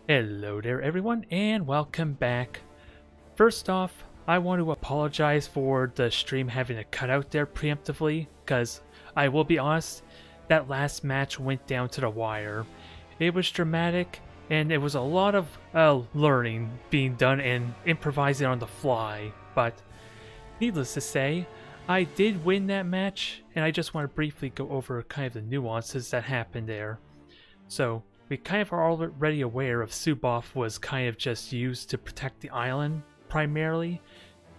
Hello there everyone and welcome back. First off, I want to apologize for the stream having a cutout there preemptively, because I will be honest, that last match went down to the wire. It was dramatic and it was a lot of learning being done and improvising on the fly, but needless to say, I did win that match and I just want to briefly go over kind of the nuances that happened there. So, we kind of are already aware of Suboff was kind of just used to protect the island, primarily.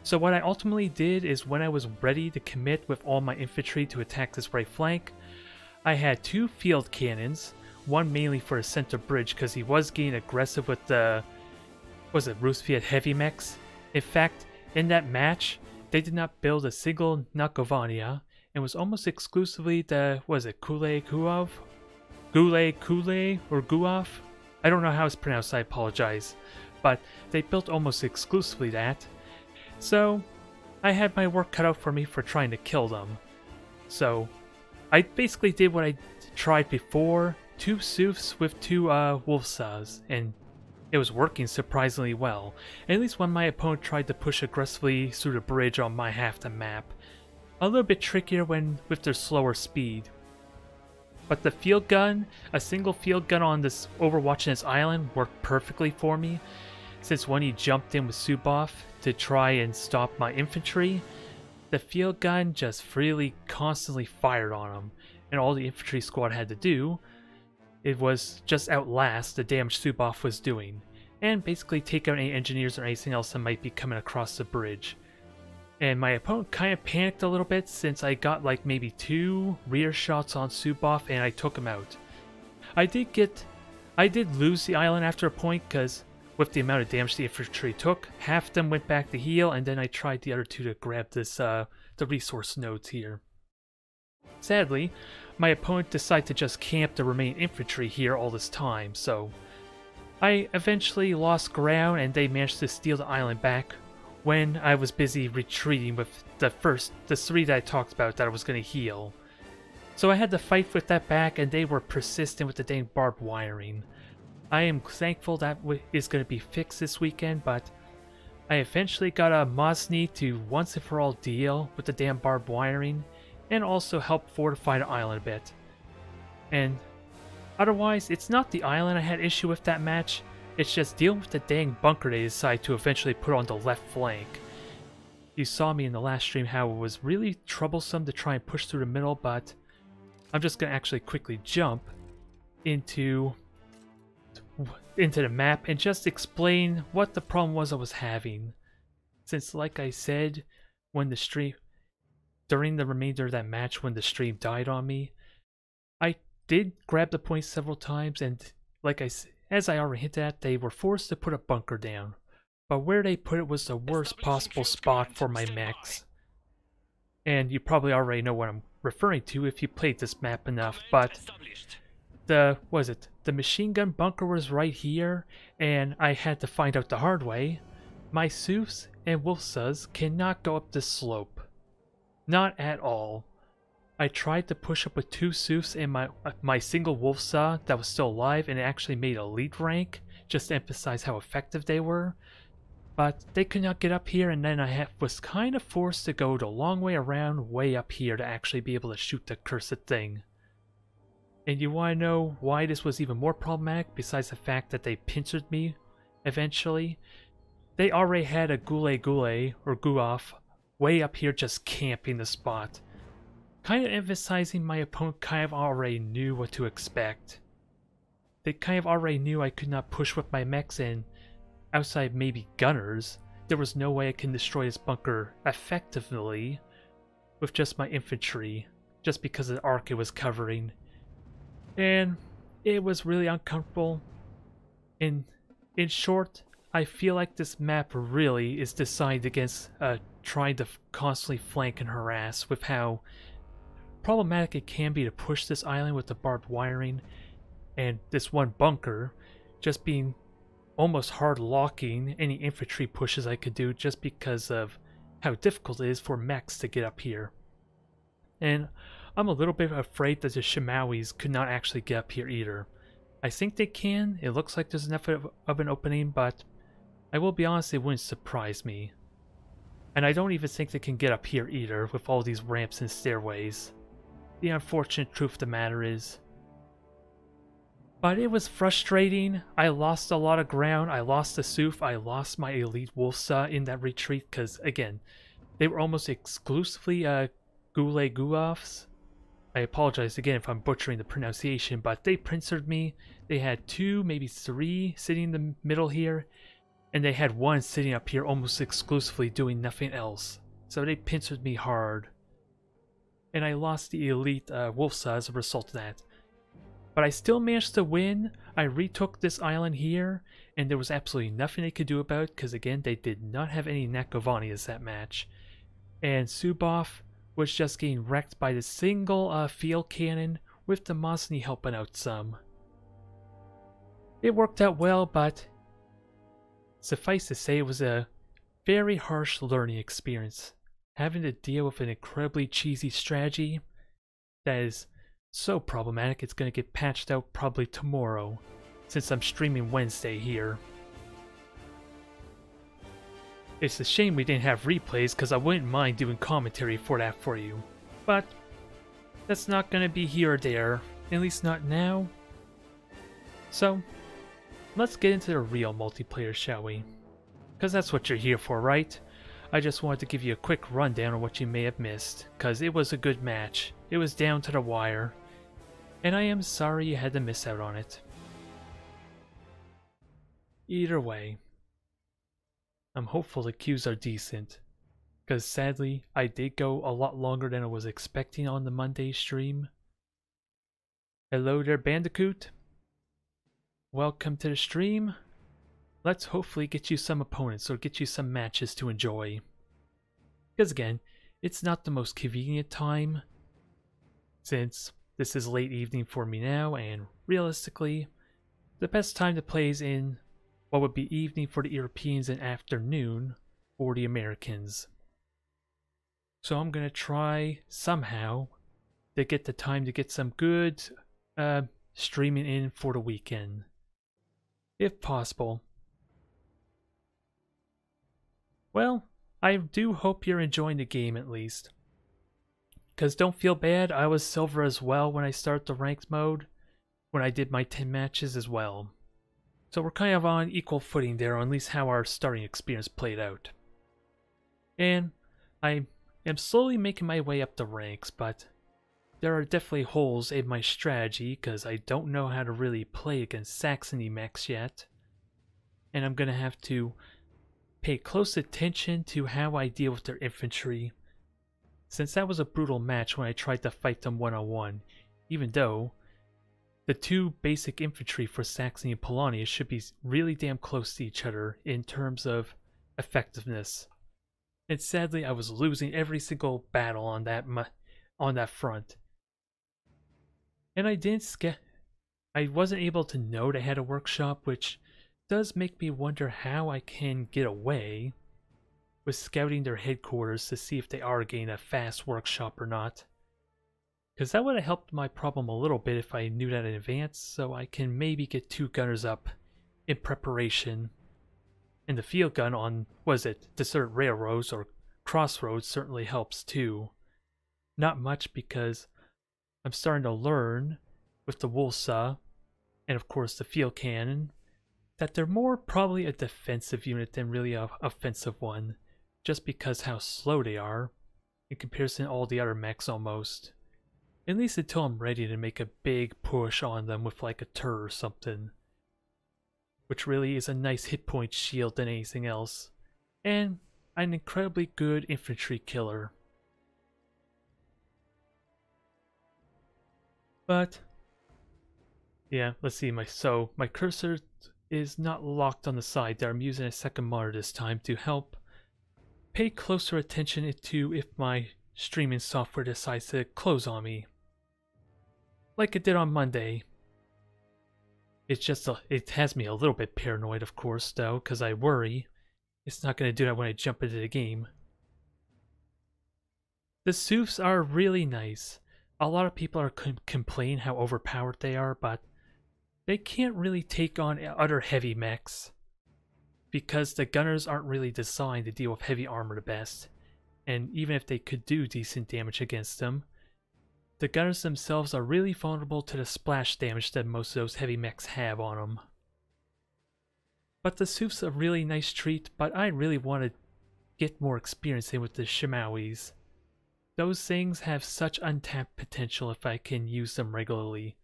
So what I ultimately did is when I was ready to commit with all my infantry to attack this right flank, I had two field cannons, one mainly for the center bridge because he was getting aggressive with the, Rusviet heavy mechs. In fact, in that match, they did not build a single Nakovania, and was almost exclusively the, Kule Kuov? Gule or Guaf? I don't know how it's pronounced, I apologize. But they built almost exclusively that. So I had my work cut out for me for trying to kill them. So I basically did what I tried before, two Sufs with two Wolfsas, and it was working surprisingly well. At least when my opponent tried to push aggressively through the bridge on my half the map. A little bit trickier when with their slower speed. But the field gun, a single field gun on this overwatching this island worked perfectly for me, since when he jumped in with Suboff to try and stop my infantry, the field gun just freely constantly fired on him, and all the infantry squad had to do, it was just outlast the damage Suboff was doing, and basically take out any engineers or anything else that might be coming across the bridge. And my opponent kind of panicked a little bit since I got like maybe two rear shots on Suboff and I took him out. I did lose the island after a point because with the amount of damage the infantry took, half of them went back to heal and then I tried the other two to grab this the resource nodes here. Sadly, my opponent decided to just camp the remaining infantry here all this time, so I eventually lost ground and they managed to steal the island back when I was busy retreating with the three that I talked about that I was going to heal. So I had to fight with that back and they were persistent with the dang barbed wiring. I am thankful that is going to be fixed this weekend, but I eventually got a Mosny to once and for all deal with the damn barbed wiring and also help fortify the island a bit. And otherwise, it's not the island I had issue with that match. It's just dealing with the dang bunker they decided to eventually put on the left flank. You saw me in the last stream how it was really troublesome to try and push through the middle, but I'm just going to actually quickly jump into the map and just explain what the problem was I was having. Since like I said, during the remainder of that match when the stream died on me, I did grab the point several times and like I said, as I already hinted at, they were forced to put a bunker down, but where they put it was the worst possible spot for my mechs. And you probably already know what I'm referring to if you played this map enough, but the machine gun bunker was right here, and I had to find out the hard way. My Sufs and Wolfsas cannot go up this slope. Not at all. I tried to push up with two Sufs and my single Wolfsa that was still alive and it actually made elite rank, just to emphasize how effective they were. But they could not get up here and then I was kind of forced to go the long way around way up here to actually be able to shoot the cursed thing. And you want to know why this was even more problematic besides the fact that they pincered me eventually? They already had a Gule or Guaf way up here just camping the spot. Kind of emphasizing my opponent kind of already knew what to expect. They kind of already knew I could not push with my mechs and outside maybe gunners, there was no way I can destroy this bunker effectively with just my infantry, just because of the arc it was covering. And it was really uncomfortable. In short, I feel like this map really is designed against trying to constantly flank and harass with how problematic it can be to push this island with the barbed wiring and this one bunker just being almost hard locking any infantry pushes I could do just because of how difficult it is for mechs to get up here. And I'm a little bit afraid that the Shimawis could not actually get up here either. I think they can. It looks like there's enough of an opening, but I will be honest, it wouldn't surprise me. And I don't even think they can get up here either with all these ramps and stairways. The unfortunate truth of the matter is. But it was frustrating. I lost a lot of ground. I lost the Soof. I lost my elite Wolfsa in that retreat because, again, they were almost exclusively Gule Guoffs. I apologize again if I'm butchering the pronunciation, but they pincered me. They had 2, maybe 3 sitting in the middle here, and they had 1 sitting up here almost exclusively doing nothing else. So they pincered me hard. And I lost the elite Wolfsa as a result of that. But I still managed to win. I retook this island here, and there was absolutely nothing they could do about it, because again, they did not have any Nakovanias that match. And Suboff was just getting wrecked by the single field cannon with the Mosny helping out some. It worked out well, but suffice to say it was a very harsh learning experience. Having to deal with an incredibly cheesy strategy that is so problematic it's going to get patched out probably tomorrow, since I'm streaming Wednesday here. It's a shame we didn't have replays because I wouldn't mind doing commentary for that for you. But that's not going to be here or there, at least not now. So, let's get into the real multiplayer, shall we? Because that's what you're here for, right? I just wanted to give you a quick rundown on what you may have missed, because it was a good match. It was down to the wire, and I am sorry you had to miss out on it. Either way, I'm hopeful the queues are decent, because sadly, I did go a lot longer than I was expecting on the Monday stream. Hello there, Bandicoot. Welcome to the stream. Let's hopefully get you some opponents or get you some matches to enjoy. Because again, it's not the most convenient time, since this is late evening for me now, and realistically, the best time to play is in what would be evening for the Europeans and afternoon for the Americans. So I'm going to try somehow to get the time to get some good streaming in for the weekend, if possible. Well, I do hope you're enjoying the game at least. Because don't feel bad, I was silver as well when I started the ranked mode, when I did my 10 matches as well. So we're kind of on equal footing there, or at least how our starting experience played out. And I am slowly making my way up the ranks, but there are definitely holes in my strategy because I don't know how to really play against Saxony mechs yet. And I'm going to have to pay close attention to how I deal with their infantry, since that was a brutal match when I tried to fight them one-on-one, even though the 2 basic infantry for Saxony and Polonia should be really damn close to each other in terms of effectiveness. And sadly, I was losing every single battle on that front. And I wasn't able to note I had a workshop, which does make me wonder how I can get away with scouting their headquarters to see if they are getting a fast workshop or not. Because that would have helped my problem a little bit if I knew that in advance, so I can maybe get 2 gunners up in preparation. And the field gun on, desert railroads or crossroads certainly helps too. Not much because I'm starting to learn with the Wolfsa, and of course the field cannon, that they're more probably a defensive unit than really an offensive one, just because how slow they are in comparison to all the other mechs almost. At least until I'm ready to make a big push on them with like a turret or something, which really is a nice hit point shield than anything else, and an incredibly good infantry killer. But yeah, let's see, my cursor is not locked on the side there. I'm using a second monitor this time to help pay closer attention to if my streaming software decides to close on me, like it did on Monday. It's just it has me a little bit paranoid, of course, though, because I worry it's not going to do that when I jump into the game. The Soofs are really nice. A lot of people are complaining how overpowered they are, but they can't really take on other heavy mechs because the gunners aren't really designed to deal with heavy armor the best. And even if they could do decent damage against them, the gunners themselves are really vulnerable to the splash damage that most of those heavy mechs have on them. But the Soof's a really nice treat, but I really want to get more experience in with the Shimawis. Those things have such untapped potential if I can use them regularly.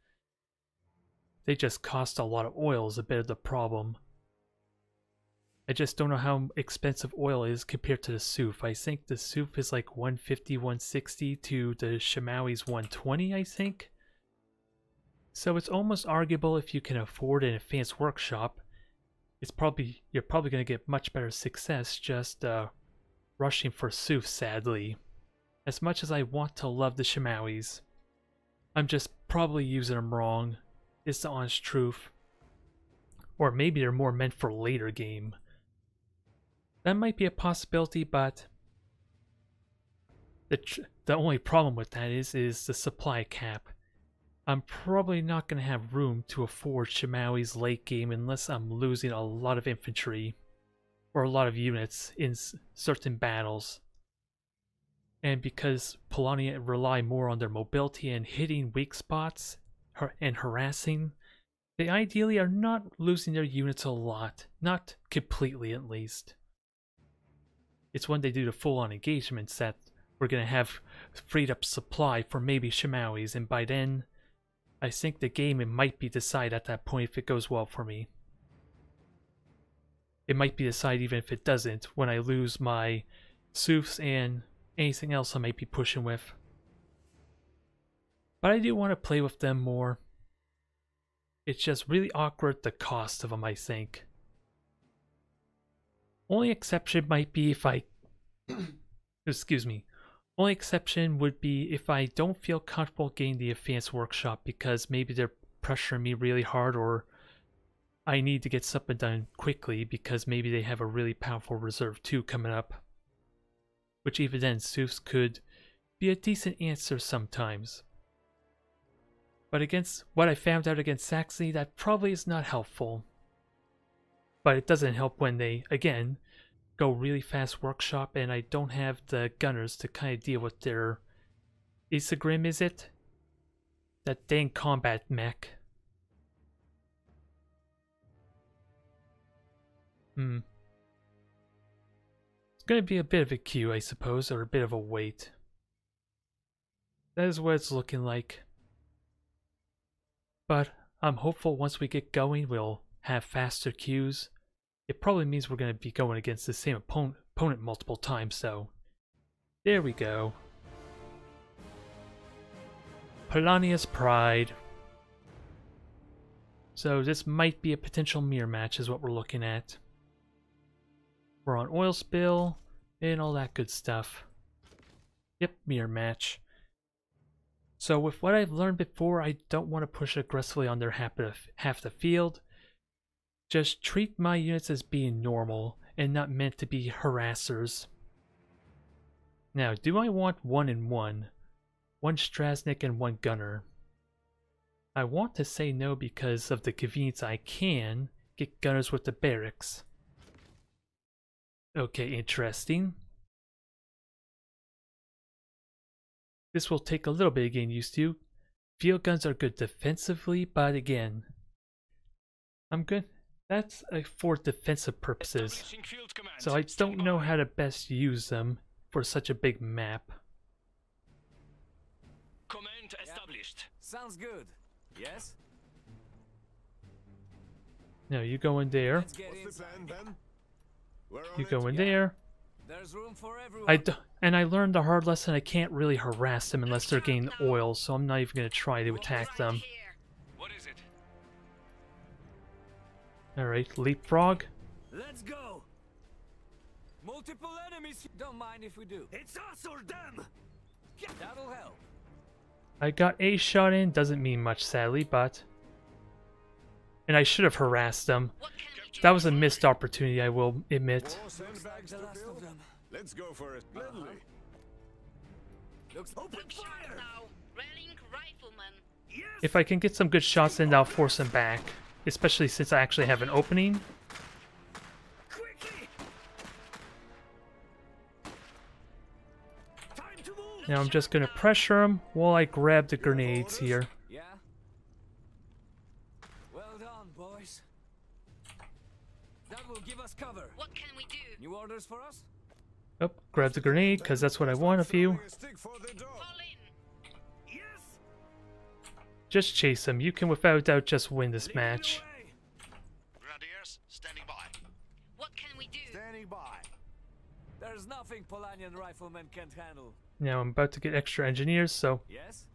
They just cost a lot of oil is a bit of the problem. I just don't know how expensive oil is compared to the Soof. I think the Soof is like 150, 160 to the Shimawi's 120, I think. So it's almost arguable if you can afford an advanced workshop. You're probably going to get much better success just rushing for Soof, sadly. As much as I want to love the Shimawis, I'm just probably using them wrong. It's the honest truth. Or maybe they're more meant for later game. That might be a possibility, but the only problem with that is the supply cap. I'm probably not going to have room to afford Shimawi's late game unless I'm losing a lot of infantry or a lot of units in certain battles. And because Polania rely more on their mobility and hitting weak spots and harassing, they ideally are not losing their units a lot, not completely at least. It's when they do the full-on engagements that we're going to have freed up supply for maybe Shimawis, and by then, I think the game might be decided at that point if it goes well for me. It might be decided even if it doesn't, when I lose my Soofs and anything else I might be pushing with. But I do want to play with them more. It's just really awkward the cost of them, I think. Only exception might be if I... Excuse me. Only exception would be if I don't feel comfortable getting the advanced workshop because maybe they're pressuring me really hard, or I need to get something done quickly because maybe they have a really powerful reserve 2 coming up. Which even then, Soofs could be a decent answer sometimes. But against what I found out against Saxony, that probably is not helpful. But it doesn't help when they, again, go really fast workshop and I don't have the gunners to kind of deal with their Isagrim, is it? That dang combat mech. It's going to be a bit of a queue, I suppose, or a bit of a wait. That is what it's looking like. But I'm hopeful once we get going, we'll have faster queues. It probably means we're going to be going against the same opponent multiple times, so there we go. Polania's Pride. So this might be a potential mirror match is what we're looking at. We're on oil spill and all that good stuff. Yep, mirror match. So with what I've learned before, I don't want to push aggressively on their half the field. Just treat my units as being normal and not meant to be harassers. Now, do I want 1 and 1? 1 Strasnik and 1 Gunner. I want to say no because of the convenience I can get Gunners with the barracks. Okay, interesting. This will take a little bit of getting used to. Field guns are good defensively, but again, I'm good. That's for defensive purposes, so I don't know how to best use them for such a big map. Command established. Sounds good. Yes? No, you go in there. What's the plan, Ben? You go in there. There's room for everyone. And I learned the hard lesson. I can't really harass them unless they're getting oil, so I'm not even going to try to attack them. What is it? Alright, leapfrog. Let's go. Multiple enemies. Don't mind if we do. It's us or them. That'll help. I got a shot in, doesn't mean much sadly, but... And I should have harassed them. That was a missed opportunity, I will admit. Let's go for it gladly. Looks open Look sharp fire. now. Rallying rifleman. If I can get some good shots in, I'll force them back. Especially since I actually have an opening. Quickly. Time to move. Now I'm just going to pressure them while I grab the grenades here. Yeah. Well done, boys. That will give us cover. What can we do? New orders for us? Oh, grab the grenade, because that's what I want of you. A stick for the dog. Fall in. Yes. Just chase them. You can without a doubt just win this Lead the match. way. Grenadiers, standing by. What can we do? Standing by. There's nothing Polanian riflemen can't handle. Now I'm about to get extra engineers, so Yes.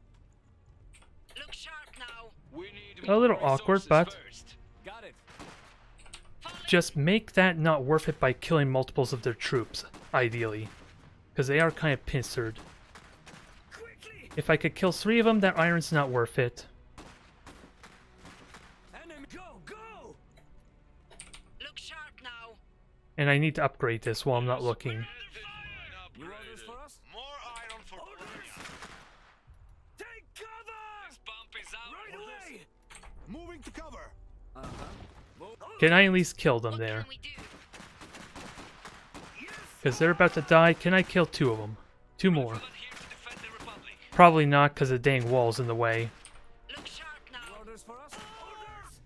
Look sharp now. We need a little more awkward, resources but first. Got it. Fall in. just make that not worth it by killing multiples of their troops, ideally. Because they are kind of pincered. Quickly. If I could kill 3 of them, that iron's not worth it. Enemy. Go. Go. Look sharp now. And I need to upgrade this while I'm not looking. New orders for us? More iron for Polania. Take cover. This bump is out. Right away. Moving to cover. Move. Can I at least kill them What there? can we do? Yes. Because they're about to die. Can I kill 2 of them? 2 more. Not here to defend the Republic. Probably not, because the dang wall's in the way. Look sharp New now. orders for us? Orders.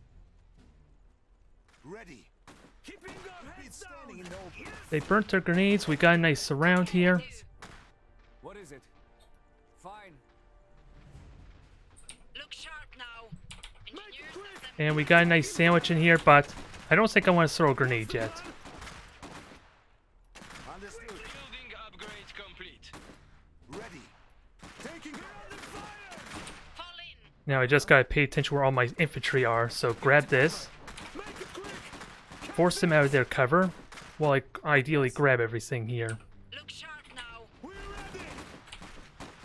Ready. Keeping our Beat heads standing down. in the open. They burnt their grenades. We got a nice surround here. Do. What is it? Fine. Look sharp now. Engineers assemble. And we got a nice sandwich in here, but I don't think I want to throw a grenade yet. Understood. Building upgrade complete. Ready. Taking cover. Fall in. Now I just gotta pay attention where all my infantry are, so grab this. Make it quick. Force them out of their cover, while I ideally grab everything here. Look sharp now. We're ready.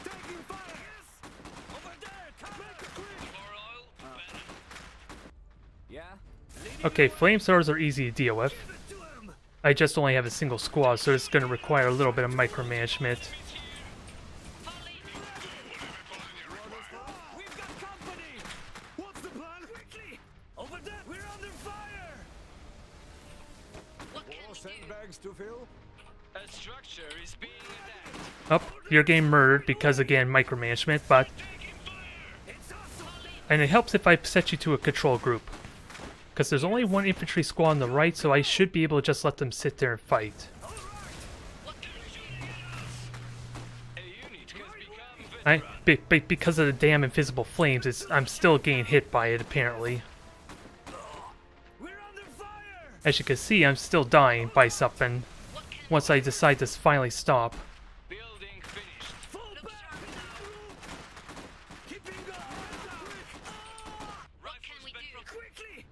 Taking fire. Over there. Cover. Make it quick. More oil. Better. Yeah. Okay, flamethrowers are easy to deal with. Give it to him. I just only have a single squad, so it's gonna require a little bit of micromanagement. Fall in. We've got company. What's the plan? Quickly. Over there. We're under fire. What can More we do? sandbags to fill. A structure is being attacked. Oh, you're getting murdered because, again, micromanagement, but... Taking fire. It's us. And it helps if I set you to a control group. Because there's only 1 infantry squad on the right, so I should be able to just let them sit there and fight. What can we do? A unit has become Because of the damn invisible flames, I'm still getting hit by it, apparently. We're under fire. As you can see, I'm still dying by something What can once I decide to finally stop. building finished. Full Look back. sharp now. Keeping going. What can we do? Quickly.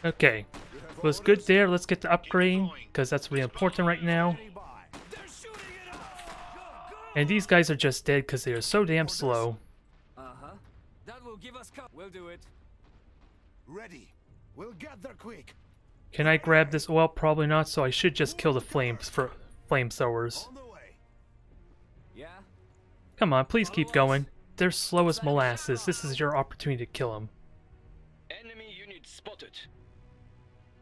Okay, was good there. Let's get to upgrading, because that's really important right now. Standing by. They're shooting it off. Go. Go. And these guys are just dead because they are so damn slow. That will give us cover. We'll do it. Ready. We'll get there quick. Can I grab this? Well, probably not, so I should just kill the flamethrowers. On the way. Yeah. Come on, please keep going. They're slow as molasses. This is your opportunity to kill them. Enemy unit spotted.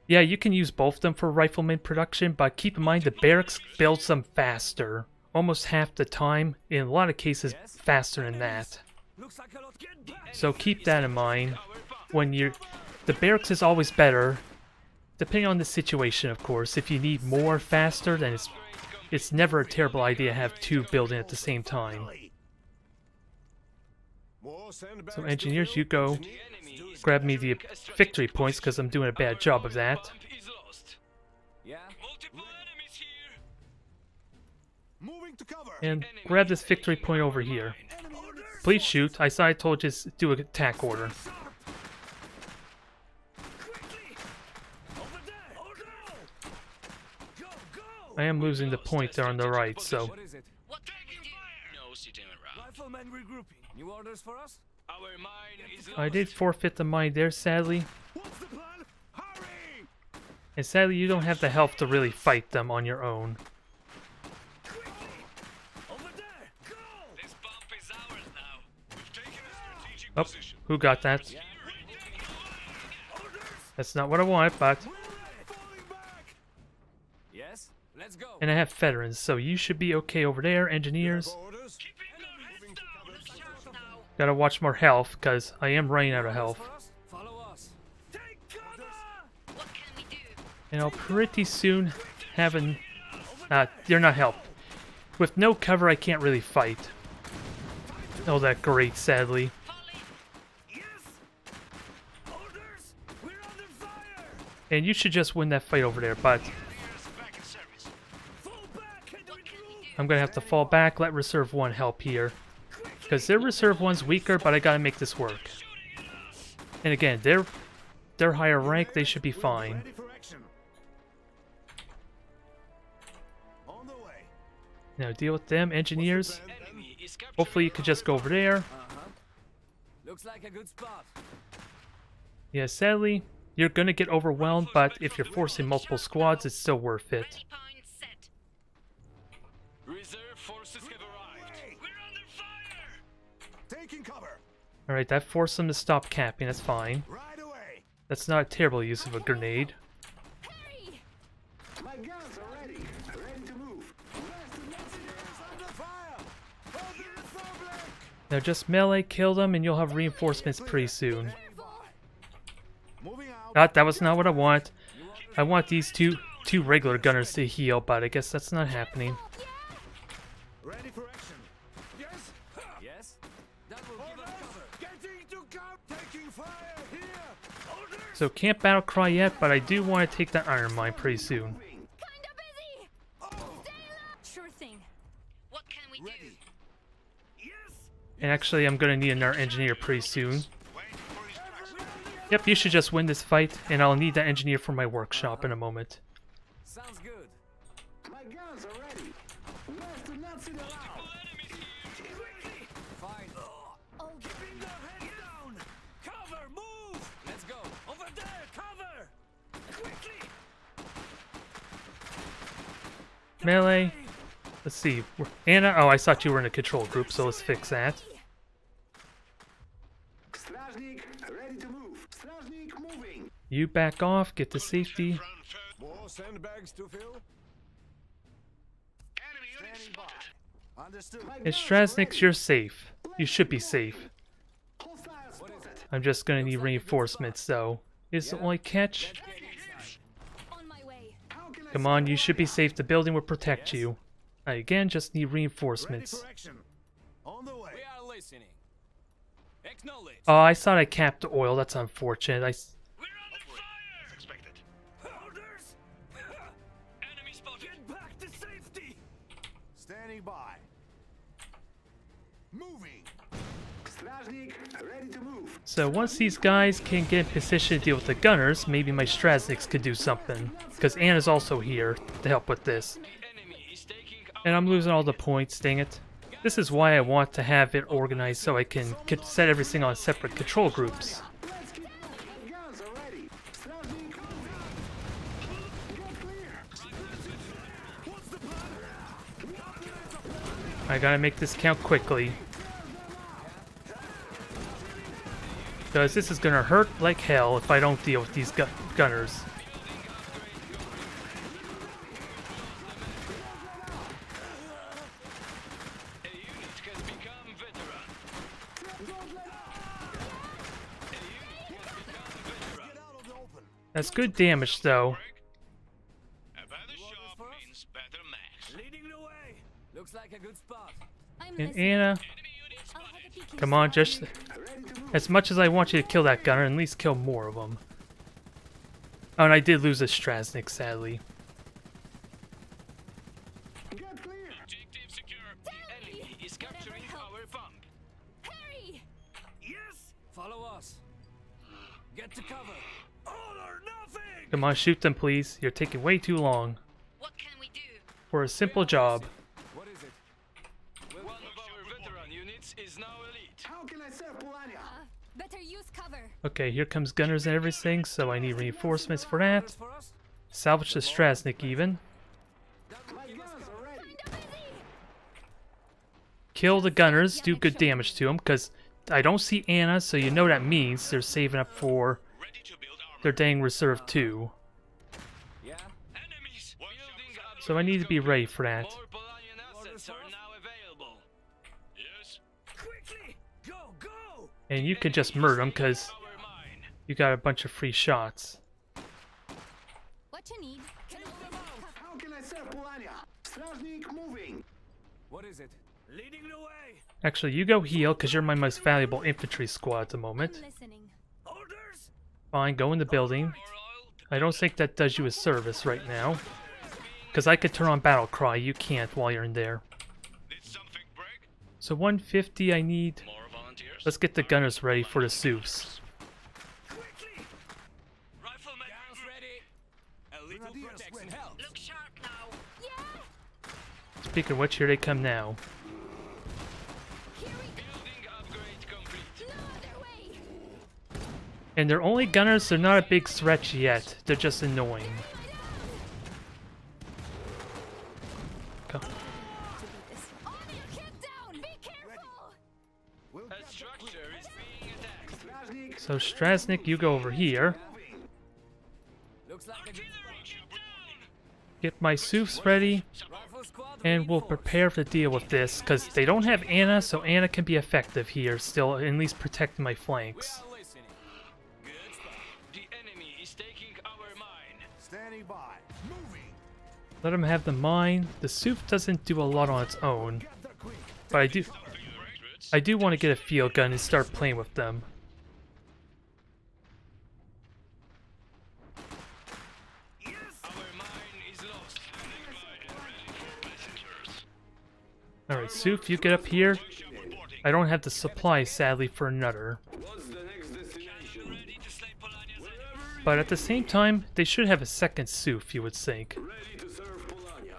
Yeah, you can use both of them for rifleman production, but keep in mind the barracks builds them faster. Almost half the time, in a lot of cases faster than that. Looks like a lot. Get back. So keep that in mind. When the barracks is always better, depending on the situation, of course. If you need more faster, then it's never a terrible idea to have 2 building at the same time. More sandbags So to engineers, fill. you go. The enemy is Grab me the capturing a strategic victory points because I'm position. doing a bad Our job of oil that. pump is lost. Yeah. Multiple enemies here. Moving to cover. And grab this victory point over here. Enemy units. Please shoot. I saw I told you to do an attack order. Quickly. Over there. Oh no. Go. Go. I am losing the point there on the right, so... What is it? What can we do? No sitting around. Riflemen regrouping. New orders for us? Our mine is lost. I did forfeit the mine there, sadly. What's the plan? Hurry! And sadly, you don't have the health to really fight them on your own. Quickly. Over there. Go. This bump is ours now. We've taken a strategic Oh, who got that? That's not what I want, but... Yes, let's go. And I have veterans, so you should be okay over there, engineers. Orders? Gotta watch more health, because I am running out of health. Follow us. Take cover! What can we do? And I'll pretty soon have an... they're not help. With no cover, I can't really fight. Oh, that great, sadly. Fall in. Yes! Orders! We're under fire! And you should just win that fight over there, but Barriers back in service. Fall back and What can we do? I'm gonna have to fall back, let Reserve 1 help here. Because their Reserve 1's weaker, but I gotta make this work. And again, they're higher rank, they should be fine. Ready for action. On the way. Now deal with them, engineers. Enemy is capturing Hopefully you could just go over there. Looks like a good spot. Yeah, sadly, you're gonna get overwhelmed, but if you're forcing multiple squads, it's still worth it. Rally point set. Reserve forces have arrived. We're under fire. Taking cover. Alright, that forced them to stop camping, that's fine. Right away. That's not a terrible use of a grenade. Hurry! My guns are ready. Ready to move. Under fire. Hold the Republic. Now just melee, kill them, and you'll have reinforcements pretty soon. Moving out. That was not what I want. I want these two regular gunners to heal, but I guess that's not happening. Ready for action. Yes. Yes? That will give us cover. Getting to camp. Taking fire here. Orders. So can't battle cry yet, but I do want to take that iron mine pretty soon. Kinda busy. Sure thing. What can we do? Ready. Yes! And actually, I'm gonna need another engineer pretty soon. Waiting for instructions. Yep, you should just win this fight, and I'll need that engineer for my workshop in a moment. Sounds good. My guns are ready. Let's do not sit around. Quickly! Fine. Oh, Keeping their heads down! Cover! Move! Let's go! Over there! Cover! Quickly! Melee. Let's see. Anna, oh, I thought you were in a control group, so let's fix that. Strajnik, ready to move. Strajnik moving. You back off, get to safety. Run first. More sandbags to fill. Enemy unit Standing spotted. by. Understood. And Strasniks, you're safe. You should be safe. Hostiles spotted. I'm just gonna need reinforcements, though. Is the only catch? on my way. How can I Come on, you should be safe. The building will protect you. I again just need ready reinforcements. for action? On the way. We are listening. Acknowledge. Oh, I thought I capped the oil. That's unfortunate. We're under fire. As expected. Orders! Enemy spotted. Get back to safety! Standing by. Moving. Strajnik, ready to move. So once these guys can get in position to deal with the gunners, maybe my Strasniks could do something. Because Anna's also here to help with this. The enemy is taking And I'm losing all the points, dang it. This is why I want to have it organized so I can set everything on separate control groups. Let's keep moving. Guns are ready. Strajnik, get clear. What's the plan? I gotta make this count quickly. Because this is gonna hurt like hell if I don't deal with these gunners. A unit has become veteran. Get out of the open. That's good damage though. A better shot means better match. Leading the way! Looks like a good spot. I'm And listening. Anna, Enemy unit I'll have a peek come on, inside. just as much as I want you to kill that gunner, at least kill more of them. Oh, and I did lose a Strasnik, sadly. Get clear. Objective secure. The enemy is capturing our pump. Hurry! Yes! Follow us. Get to cover. All or nothing! Come on, shoot them, please. You're taking way too long What can we do? for a simple job. What is it? One of our veteran units is now elite. How can I serve Polania? Better use cover. Okay, here comes gunners and everything, so I need reinforcements for that. Orders for us? Salvage the Strasnik even. My guns are ready. Kinda busy. Kill the gunners, do good damage to them, because I don't see Anna, so you know that means they're saving up for Ready to build armor. their dang reserve 2. Yeah? Enemies! Building up. So I need to be ready for that. More Polonian assets are now available. Yes. Quickly! Go, go! And you can just murder them because Our mine. you got a bunch of free shots. What you need? How can I serve Polania? Stражник moving. What is it? Leading the way! Actually, you go heal because you're my most valuable infantry squad at the moment. I'm listening. Orders! Fine, go in the building. More oil. I don't think that does you a service right now. Because I could turn on battle cry, you can't while you're in there. Did something break? So 150 I need. More volunteers. Let's get the gunners ready for the soups. Quickly! Rifleman, Guns ready! A little protection helps. look sharp now. Yeah! Speaking of which, here they come now. Here we go! Building upgrade complete. No other way! And they're only gunners, they're not a big threat yet. They're just annoying. Go. To beat this. On your kid down! Be careful! We'll A get the structure is being attacked. Stражник So Strasnik, you go over here. moving. Looks like a good Get my soups ready. rifle squad. And we'll prepare to deal with this, because they don't have Anna, so Anna can be effective here, still at least protecting my We flanks. are listening. Good spot. The enemy is taking our mine. Standing by. Moving. Let them have the mine. The soup doesn't do a lot on its own, Get there quick. but I do want to get a field gun and start playing with them. Our mine is lost. Alright, Soup, you get up here. I don't have the supply, sadly, for another. What's the next destination? Ready to slay Polonia's enemies. But at the same time, they should have a second Soup, you would think. Ready to serve Polania.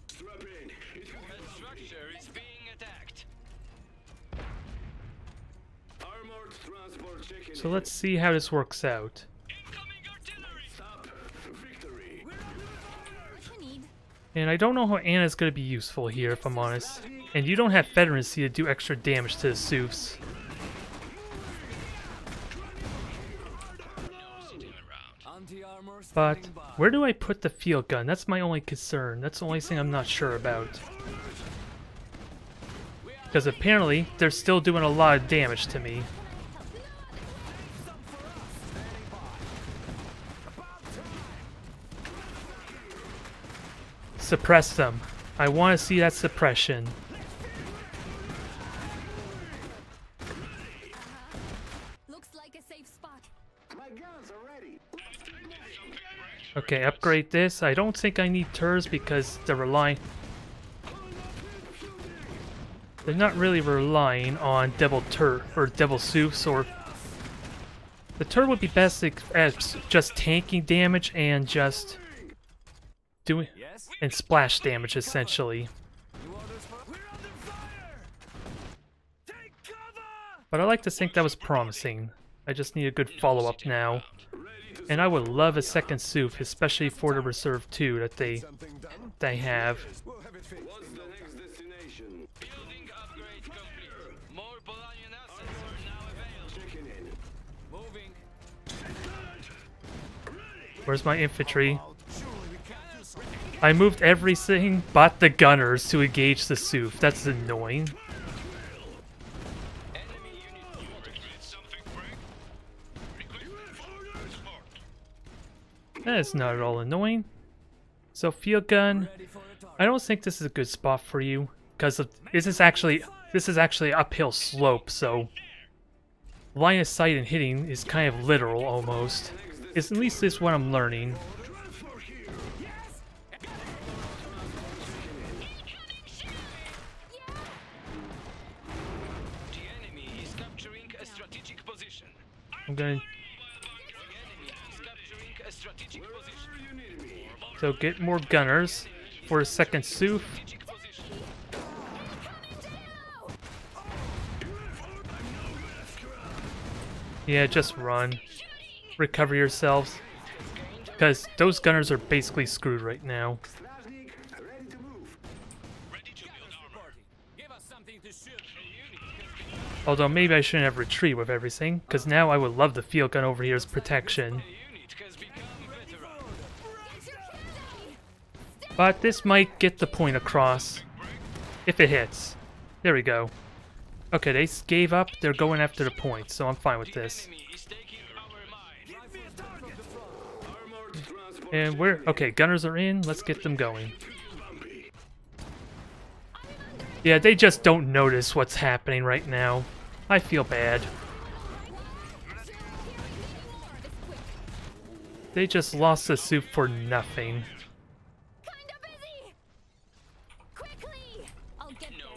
Strap in. It could A structure is being attacked. armored transport checking. So let's see how this works out. Incoming artillery. Stop. Victory. What you need? And I don't know how Anna's going to be useful here, if I'm honest. And you don't have Veterancy to do extra damage to the Soups. Anti-armor But standing by. where do I put the field gun? That's my only concern. That's the only thing I'm not sure about. Because apparently, they're still doing a lot of damage to me. Suppress them. I want to see that suppression. Looks like a safe spot. My guns are ready. Okay, upgrade this. I don't think I need turrets because they're not really relying on double soups or the turret would be best at just tanking damage and just doing Yes? and splash damage essentially. New orders for. We're under fire! Take cover! But I like to think that was promising. I just need a good follow-up now. And I would love a second soup, especially for the reserve 2 that they have. We'll have it fixed. What's the next destination? Building upgrade complete. More Polonian assets are now available. Checking in. Moving. Where's my infantry? I moved everything but the gunners to engage the soup. That's annoying. Enemy unit Did something break? Equipment. Support. That is not at all annoying. So field gun. Ready for a target. I don't think this is a good spot for you because this is actually an uphill slope. So line of sight and hitting is kind of literal almost. At least this is what I'm learning. The enemy is capturing a strategic position. I'm gonna The enemy is capturing a strategic position. so get more gunners for a second soup. Strategic position. Yeah, just run. Recover yourselves. Because those gunners are basically screwed right now. Stражник, ready to move. Ready to build armor. Reporting. Give us something to shoot. A unit has been Although maybe I shouldn't have retreat with everything, because now I would love the field gun over here as protection. Unit has become veteran. But this might get the point across. If it hits. There we go. Okay, they gave up. They're going after the point, so I'm fine with this. Enemy is taking our mine. Armored transport. And we're... Okay, gunners are in. Let's get them going. Yeah, they just don't notice what's happening right now. I feel bad. They just lost the soup for nothing. Kinda busy. Quickly. I'll get there.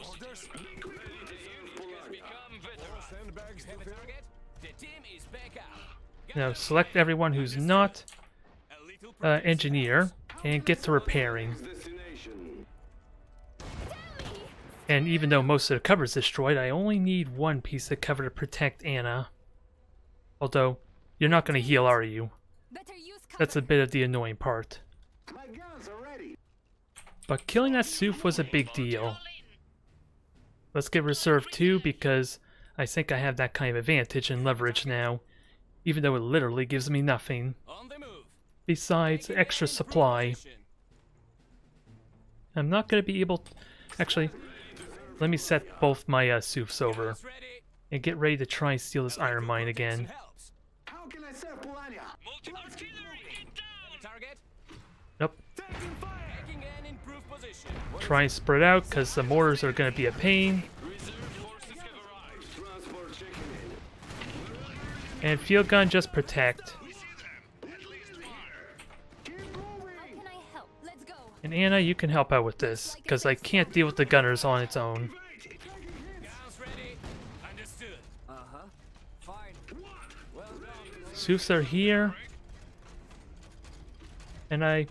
Become veteran. Sandbags have a target. The team is back out. Now, select everyone who's not A little engineer and get to repairing. Destination. And even though most of the cover is destroyed, I only need one piece of cover to protect Anna. Although, you're not going to heal, are you? Better use cover. That's a bit of the annoying part. My guns are ready. But killing that Soof was a big deal. Let's get Reserve 2 because I think I have that kind of advantage and leverage now. Even though it literally gives me nothing. on the move. Besides extra supply. I'm not going to be able to... Actually, let me set both my Soofs over. Ready. And get ready to try and steal this iron mine again. Helps. How can I serve Polania? Multi-artillery, get down! Target. Nope. Taking fire. Taking an improved position. Try and spread out because the mortars are going to be a pain. Reserve forces have arrived. Transport checking in. And field gun just protect. Keep moving. How can I help? Let's go. And Anna, you can help out with this because I can't deal with the gunners on its own. Guns ready. Understood. Uh-huh. Fine. Well done. Soofs are here. And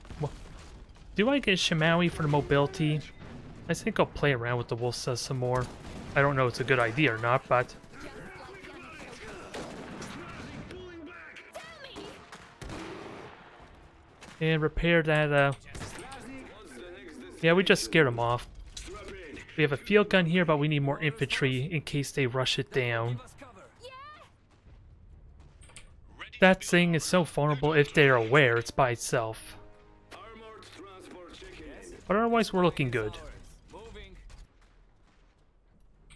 do I get Shimawi for the mobility? I think I'll play around with the wolf cells some more. I don't know if it's a good idea or not, but... And repair that, Yeah, we just scared them off. We have a field gun here, but we need more infantry in case they rush it down. Let's cover. That thing is so vulnerable if they're aware it's by itself. Armored transport checking in. But otherwise, we're looking good. Moving.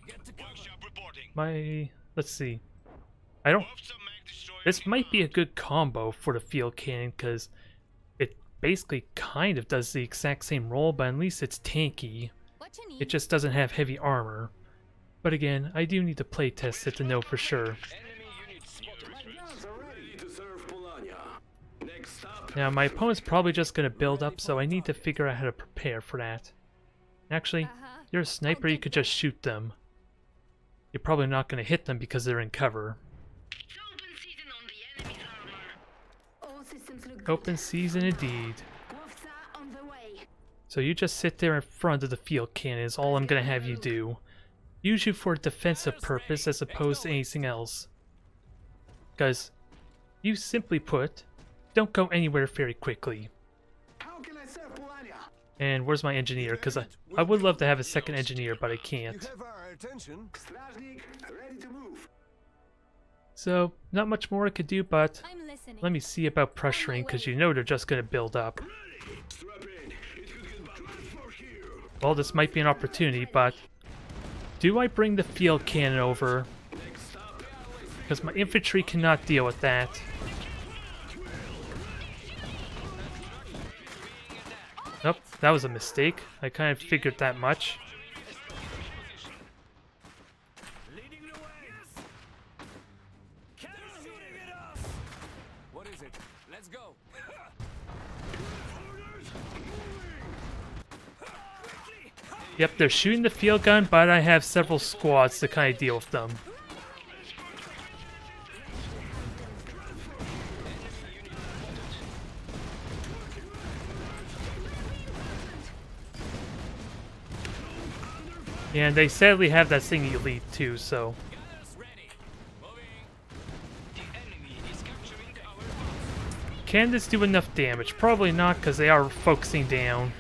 Get to cover. Workshop reporting. Let's see. I don't... Move some mag destroyer This might be a inbound. good combo for the field cannon, because it basically kind of does the exact same role, but at least it's tanky. What you need? It just doesn't have heavy armor. But again, I do need to play test it to know for sure. Enemy units spotted. My guns are ready to serve Polania. Next stop. Now, my opponent's probably just going to build up, so I need to figure out how to prepare for that. Actually, you're a sniper, you could just shoot them. You're probably not going to hit them because they're in cover. Open season on the enemy's armor. All systems look good. Open season indeed. Wolves are on the way. So you just sit there in front of the field cannon is all I'm going to have you do. Use you for a defensive purpose as opposed to anything else. Because, you simply put, don't go anywhere very quickly. How can I serve Polania? And where's my engineer? Because I would love to have a second engineer, but I can't. have our attention. Strajnik, ready to move. So, not much more I could do, but I'm listening. let me see about pressuring, because you know they're just going to build up. Strap in. It could get bad. Transport here. Well, this might be an opportunity, but do I bring the field cannon over? Next stop. Because my infantry cannot deal with that. Nope, that was a mistake. I kind of figured that much. Leading the way. Cannon shooting at us. What is it? Let's go. Yep, they're shooting the field gun, but I have several squads to kind of deal with them. And they sadly have that thing elite too, so... Gunners ready. Moving. The enemy is capturing our Can this do enough damage? Probably not, because they are focusing down.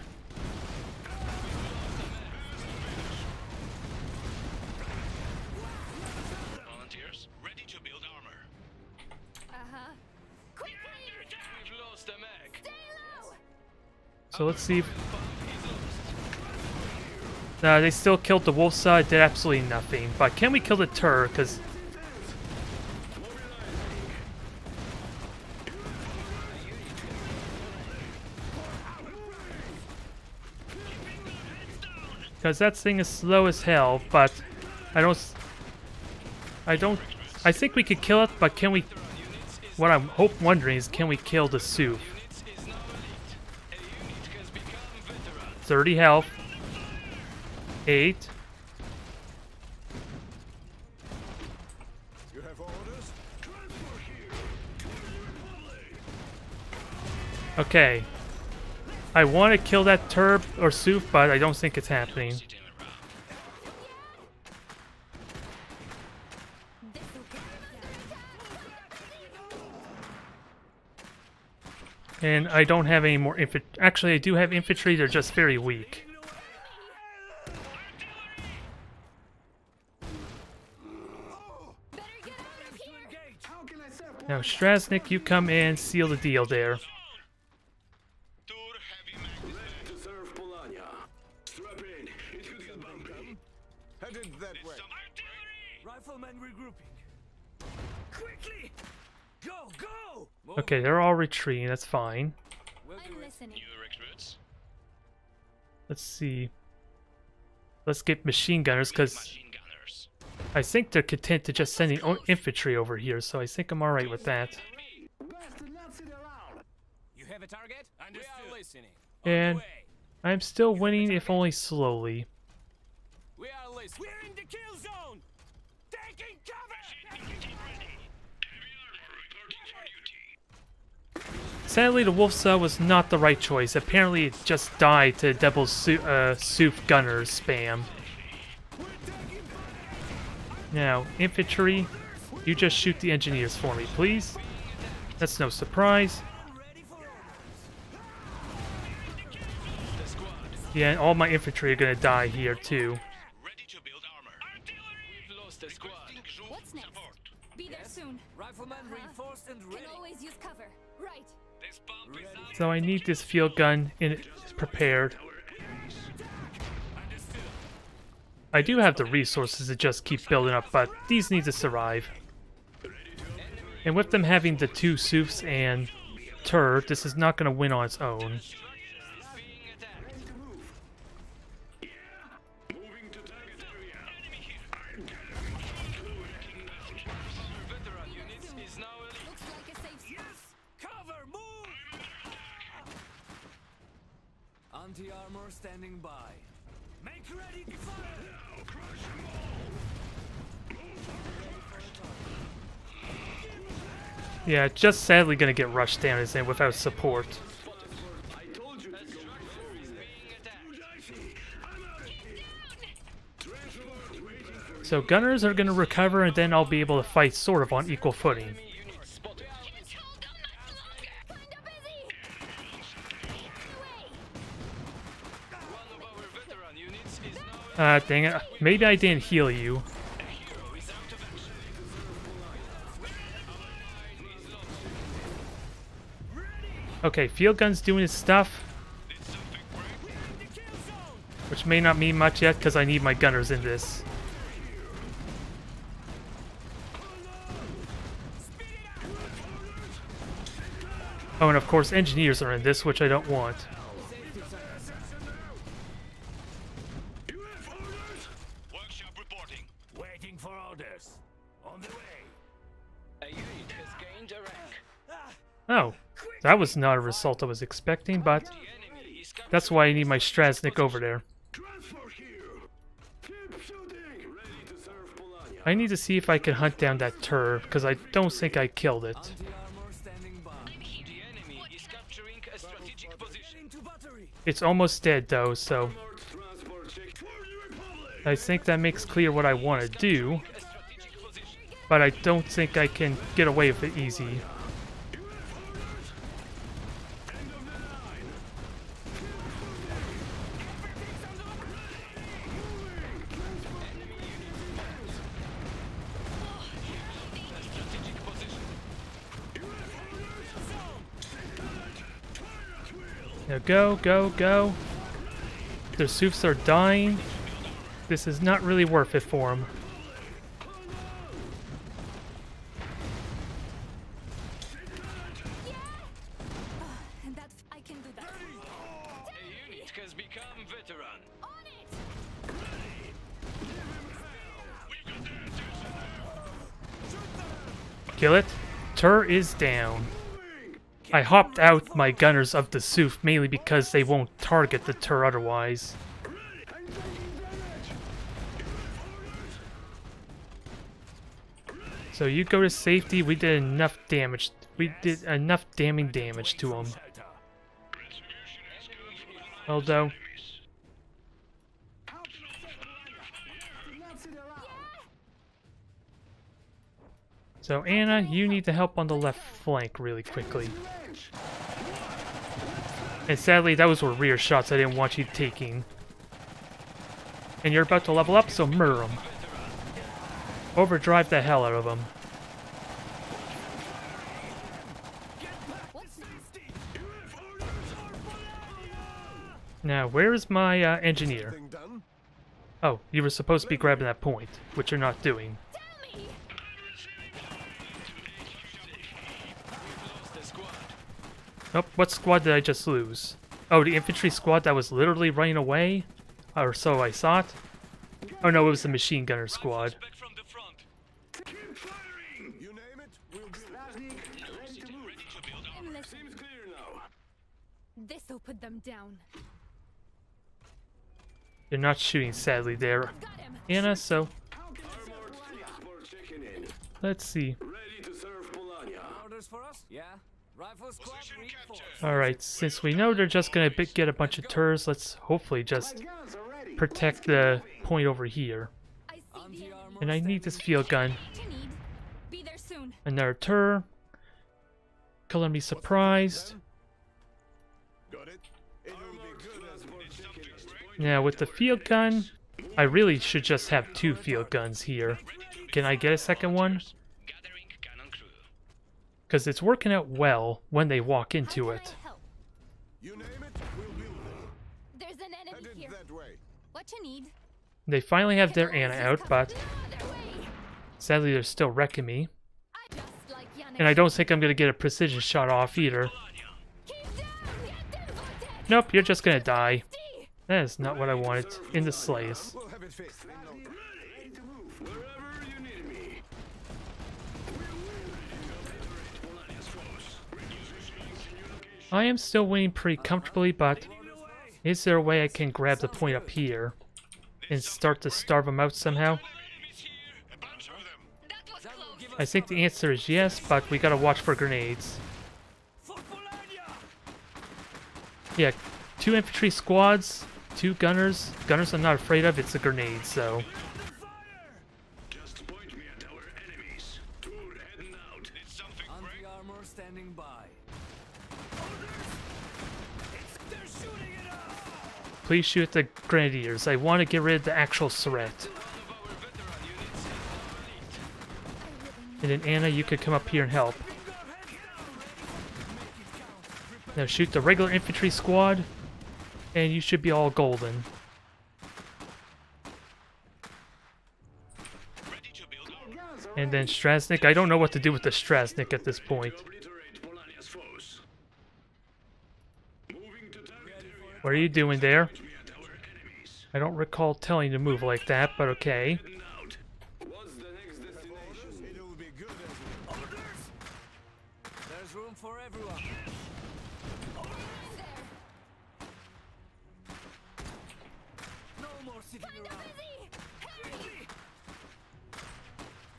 So let's see if... they still killed the Wolfsa. It did absolutely nothing. But can we kill the Tur? Because... that thing is slow as hell, but I think we could kill it, but can we... What I'm wondering is, can we kill the Soup? 30 health. 8. You have orders? Okay. I want to kill that Turb or Soup, but I don't think it's happening. And I don't have any more infantry. Actually, I do have infantry, they're just very weak. Now, Strasnik, you come in, seal the deal there. Tur heavy mag Ready to serve Polania. Strap in. It could get bumpy. Headed that way. some artillery! Riflemen regrouping. Quickly! Go, go! Move. Okay, they're all retreating, that's fine. We'll do I'm it. listening. New recruits. Let's see. Let's get machine gunners, because Machine gunners. I think they're content to just sending infantry over here, so I think I'm alright with that. Best to not sit around. You have a target? We are listening. And I'm still winning, if only slowly. We are listening. We're in the kill zone! Taking cover! Sadly, the Wolfsa was not the right choice. Apparently, it just died to double Soup Gunners spam. Now, infantry, you just shoot the engineers for me, please. That's no surprise. Yeah, and all my infantry are gonna die here, too. Ready to build armor. Artillery! We've lost a squad. What's next? Be there soon. Riflemen reinforced and ready. Can always use cover. Right. This bump is out. So I need this field gun prepared. I do have the resources to just keep building up, but these need to survive. And with them having the 2 Soups and Tur, this is not going to win on its own. Moving to target area. Veteran units is now elite. Looks like a safe spot. Cover, move! Anti-armor standing by. Make ready to fire! Now crush them all. Yeah, just sadly going to get rushed down his end without support. I told you to go. Being attacked. Dicey. I'm out of here. Transport waiting for So gunners are going to recover, and then I'll be able to fight sort of on equal footing. Enemy unit spotted. Can't hold on much longer. Kinda busy. Away. One of our veteran units is now elite. Dang it. Maybe I didn't heal you. Hero is out of action. Okay, field gun's doing its stuff, which may not mean much yet because I need my gunners in this. Oh, and of course engineers are in this, which I don't want. Workshop reporting. Waiting for orders. On the way. A unit has gained a rank. Oh, that was not a result I was expecting, but The enemy is capturing. that's why I need my Strasnik over there. transport here. Keep shooting. Ready to serve Polania. I need to see if I can hunt down that Tur, because I don't think I killed it. Anti-armor standing by. The enemy is capturing a strategic position. Into battery. It's almost dead though, so Transport check for the Republic. I think that makes clear what I want to do, A strategic position. but I don't think I can get away with it easy. End of the line. A strategic position. Target wheel. Now go, go, go. Their Soofs are dying. This is not really worth it for them. And that I can do that. A unit has become veteran. On it. Kill it. Tur is down. I hopped out my gunners of the Soof mainly because they won't target the Tur otherwise. So you go to safety. We did enough damage. We did enough damning damage to them. Although, so Anna, you need to help on the left flank really quickly. And sadly, those were rear shots I didn't want you taking. And you're about to level up, so murder them. Overdrive the hell out of them. Now, where is my engineer? Oh, you were supposed to be grabbing that point, which you're not doing. Oh, what squad did I just lose? Oh, the infantry squad that was literally running away? Or so I thought. Oh no, it was the machine gunner squad. Back from the front. Keep firing! You name it, we'll do it. Ready to move. Seems clear now. This'll put them down. They're not shooting, sadly, there, Got him. Anna, so Armored transport checking in. let's see. Ready to serve Polania. Orders for us? Yeah. Rifle squad reinforced. Alright, since we know they're just gonna get a bunch of Turs, let's hopefully just protect the point over here. I see the enemy. And I need this field gun. What you need. Be there soon. Another Tur. Color me surprised. Got it. It will be good as for checking in. Now with the field gun, I really should just have 2 field guns here. Can I get a second one? Gathering cannon crew. Because it's working out well when they walk How into can it. I help? You name it, we'll build it. There's an enemy Headed here. that way. What you need? They finally have their Anna out, but No other way. sadly they're still wrecking me. I just like Yannick. And I don't think I'm going to get a precision shot off either. Keep down. Get them voted. Nope, you're just going to die. Stay. That is not what I wanted in the sleighs. We'll have it fixed. Ready to move. Wherever you need me. I am still winning pretty comfortably, but is there a way I can grab the point up here and start to starve them out somehow? Enemies here. A bunch of them. That was close. I think the answer is yes, but we gotta watch for grenades. For Polania! Yeah, 2 infantry squads, 2 gunners. Gunners I'm not afraid of, it's a grenade, so... Just point me at our enemies. Tour heading out. It's something great. Anti-armor standing by. They're shooting at us! Please shoot the grenadiers. I want to get rid of the actual threat. One of our veteran units is And then Anna, you could come up here and help. Now shoot the regular infantry squad, and you should be all golden. Ready to build armor. And then Strasnik, I don't know what to do with the Strasnik at this point. Obliterate Polania's foes. Moving to target area. What are you doing there? Me at our enemies. I don't recall telling you to move like that, but okay. Heading out. What's the next destination? It will be good as Orders! There's room for everyone. No more sitting around. Hurry.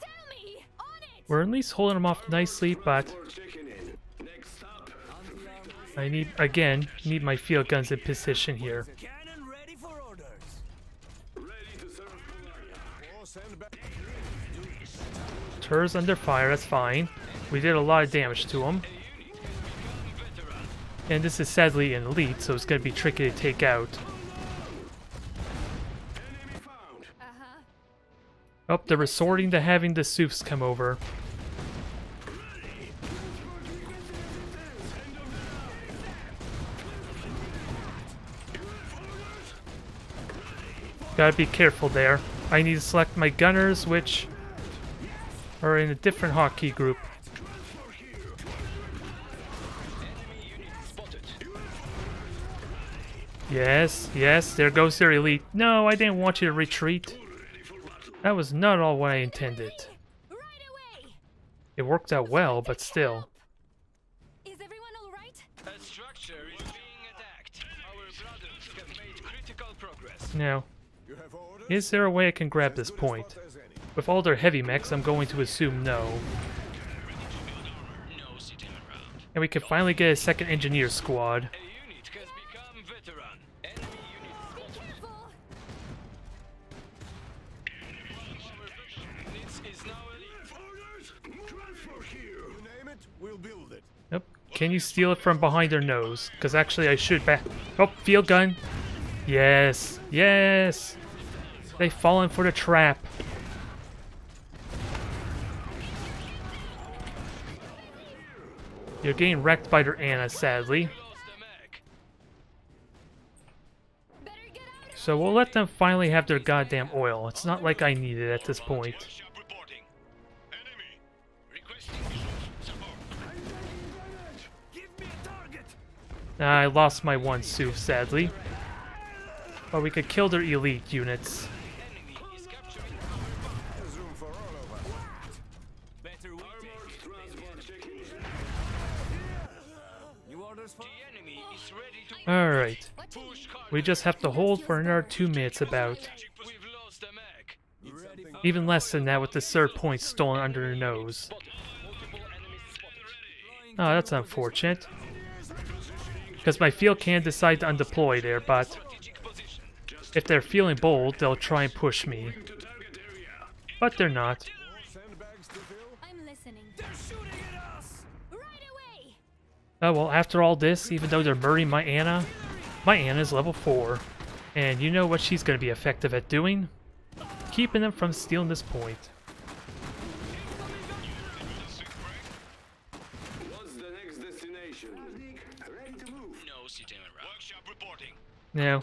Tell me. On it. We're at least holding them off nicely, but we're checking in. Next stop. Anti-armor I need, again, need my field guns in position here. cannon ready for orders. Ready to serve Polania. Or send back. Tur's under fire, that's fine. We did a lot of damage to them. And this is sadly an elite, so it's going to be tricky to take out. Enemy found. Uh-huh. Oh, they're resorting to having the Soofs come over. Gotta be careful there. I need to select my gunners, which are in a different hotkey group. Yes, yes, there goes their elite. No, I didn't want you to retreat. That was not all what I intended. Right away. It worked out well, but still. Is everyone all right? A structure is being attacked. Our brothers have made critical progress. Now, You have orders? is there a way I can grab this As good a point? spot as any. With all their heavy mechs, I'm going to assume no. No sitting around. And we can finally get a second engineer squad. A unit has become veteran. Enemy unit Be careful. units is now elite. Orders? Transfer here. You name it, we'll build it. Nope. Can you steal it from behind their nose? Because actually I should back. Oh, field gun. Yes. Yes. They've fallen for the trap. You're getting wrecked by their Anna, sadly. Lost the mech. Better get out of So we'll let them finally have their goddamn oil. It's not like I need it at this point. Workshop reporting. Enemy. Requesting visual support. Give me a target. I lost my one SUV, sadly. But we could kill their elite units. Enemy is capturing There's room for all of us. Better we take it. New orders for the enemy is ready to Alright. push hard. We just have to hold for another 2 minutes about. We've lost the mech. ready for Even less than that with the third point stolen under their nose. Spotted. Multiple enemies spotted. Oh, that's unfortunate. Because my field can decide to undeploy there, but Strategic position. if they're feeling bold, they'll try and push me. But they're not. Sandbags to fill? I'm listening. They're shooting at us. Right away. Oh well, after all this, even though they're murdering my Anna is level 4. And you know what she's going to be effective at doing? Keeping them from stealing this point. What's the next destination? Ready to move. No sitting around. Workshop reporting. Now,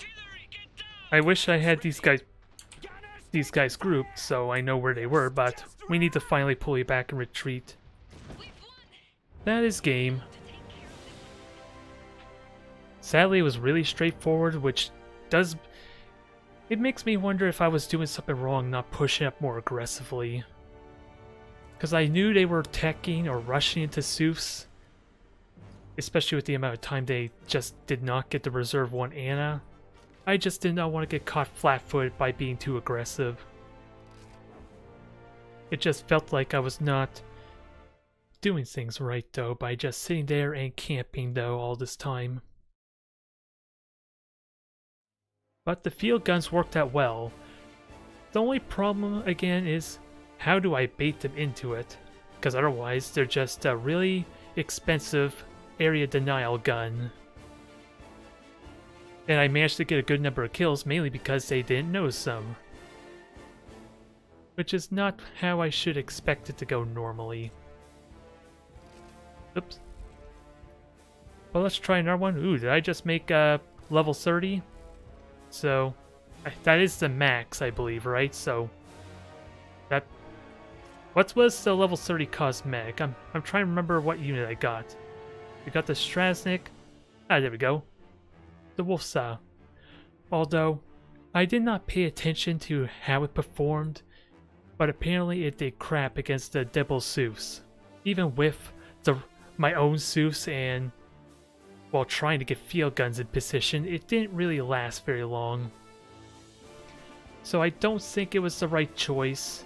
I wish I had these guys grouped so I know where they were, but we need to finally pull you back and retreat. That is game. Sadly, it was really straightforward, which does... It makes me wonder if I was doing something wrong not pushing up more aggressively. Because I knew they were teching or rushing into Soufs, especially with the amount of time they just did not get the Reserve 1 Anna. I just did not want to get caught flat-footed by being too aggressive. It just felt like I was not doing things right, though, by just sitting there and camping, though, all this time. But the field guns worked out well. The only problem, again, is how do I bait them into it? Because otherwise, they're just a really expensive area denial gun. And I managed to get a good number of kills, mainly because they didn't know some. Which is not how I should expect it to go normally. Oops. Well, let's try another one. Ooh, did I just make level 30? So, that is the max, I believe, right? So, that... What was the level 30 cosmetic? I'm trying to remember what unit I got. We got the Strasnik. Ah, there we go. The Wolfsaw. Although, I did not pay attention to how it performed, but apparently it did crap against the double Soufs. Even with my own Soufs and while trying to get field guns in position, it didn't really last very long. So I don't think it was the right choice.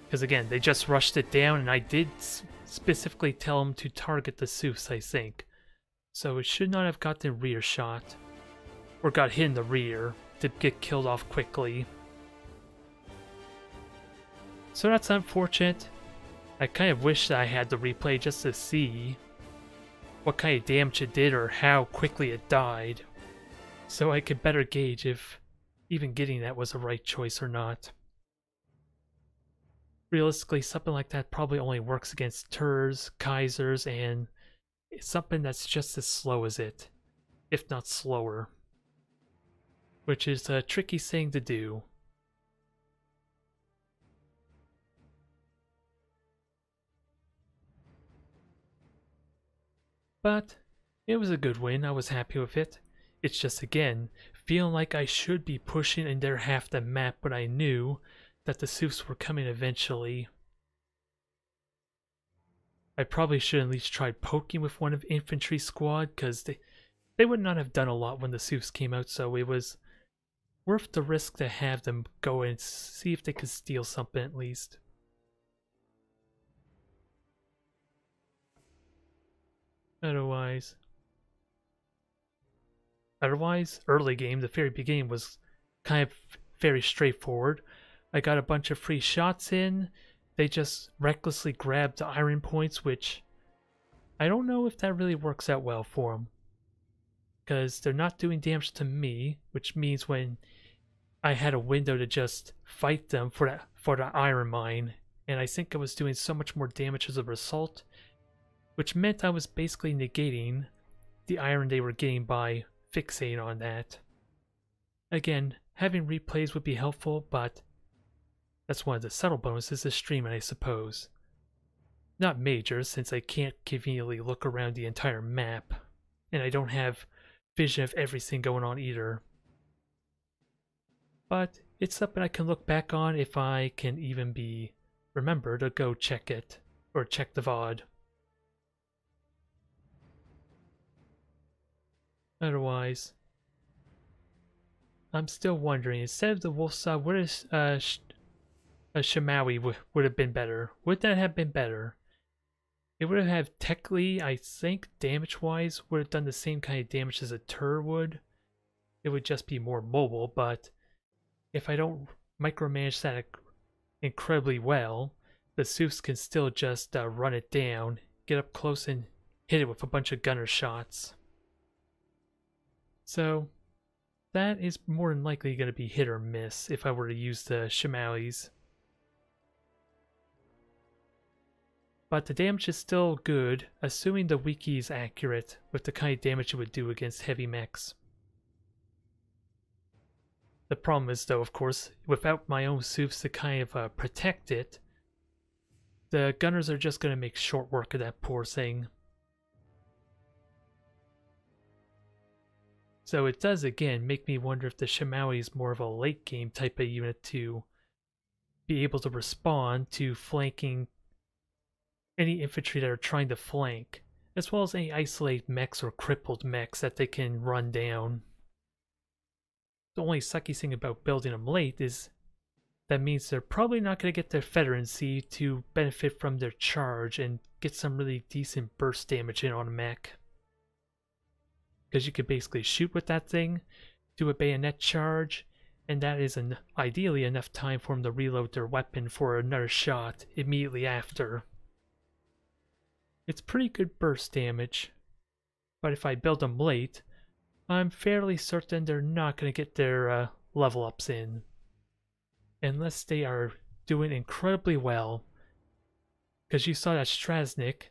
Because again, they just rushed it down, and I did specifically tell them to target the Soufs, I think. So it should not have got the rear shot. Or got hit in the rear to get killed off quickly. So that's unfortunate. I kind of wish that I had the replay just to see what kind of damage it did or how quickly it died. So I could better gauge if even getting that was the right choice or not. Realistically, something like that probably only works against Turs, Kaisers, and something that's just as slow as it, if not slower. which is a tricky thing to do. But it was a good win, I was happy with it. It's just again, feeling like I should be pushing in their half the map, but I knew that the Supes were coming eventually. I probably should at least try poking with one of infantry squad, because they would not have done a lot when the Supes came out, so it was worth the risk to have them go and see if they could steal something at least. Otherwise, early game, the very beginning was kind of very straightforward. I got a bunch of free shots in. They just recklessly grabbed the iron points, which I don't know if that really works out well for them. Because they're not doing damage to me, which means when I had a window to just fight them for the iron mine, and I think I was doing so much more damage as a result, which meant I was basically negating the iron they were getting by fixating on that. Again, having replays would be helpful, but that's one of the subtle bonuses of streaming, I suppose. Not major, since I can't conveniently look around the entire map, and I don't have vision of everything going on either. But it's something I can look back on if I can even be remembered to go check it, or check the VOD. Otherwise, I'm still wondering, instead of the wolf saw, what is a Shamawi would have been better? Would that have been better? It would have technically, I think, damage-wise, would have done the same kind of damage as a Tur would. It would just be more mobile, but if I don't micromanage that incredibly well, the Supes can still just run it down, get up close and hit it with a bunch of gunner shots. So that is more than likely going to be hit or miss if I were to use the Shamawis. But the damage is still good, assuming the wiki is accurate with the kind of damage it would do against heavy mechs. The problem is though, of course, without my own Supes to kind of protect it, the gunners are just going to make short work of that poor thing. So it does again make me wonder if the Shamawi is more of a late game type of unit to be able to respond to flanking any infantry that are trying to flank, as well as any isolated mechs or crippled mechs that they can run down. The only sucky thing about building them late is that means they're probably not going to get their veterancy to benefit from their charge and get some really decent burst damage in on a mech. Because you could basically shoot with that thing, do a bayonet charge, and that is ideally enough time for them to reload their weapon for another shot immediately after. It's pretty good burst damage, but if I build them late, I'm fairly certain they're not going to get their level ups in. Unless they are doing incredibly well. Because you saw that Strasnik,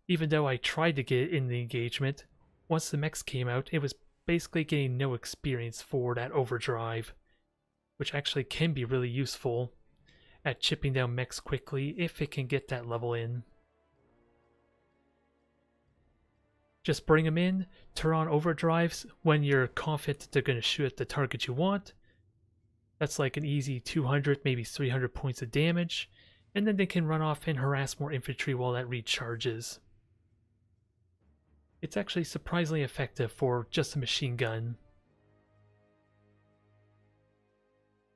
even though I tried to get it in the engagement, once the mechs came out, it was basically getting no experience for that overdrive, which actually can be really useful at chipping down mechs quickly if it can get that level in. Just bring them in, turn on overdrives when you're confident they're going to shoot at the target you want. That's like an easy 200, maybe 300 points of damage, and then they can run off and harass more infantry while that recharges. It's actually surprisingly effective for just a machine gun.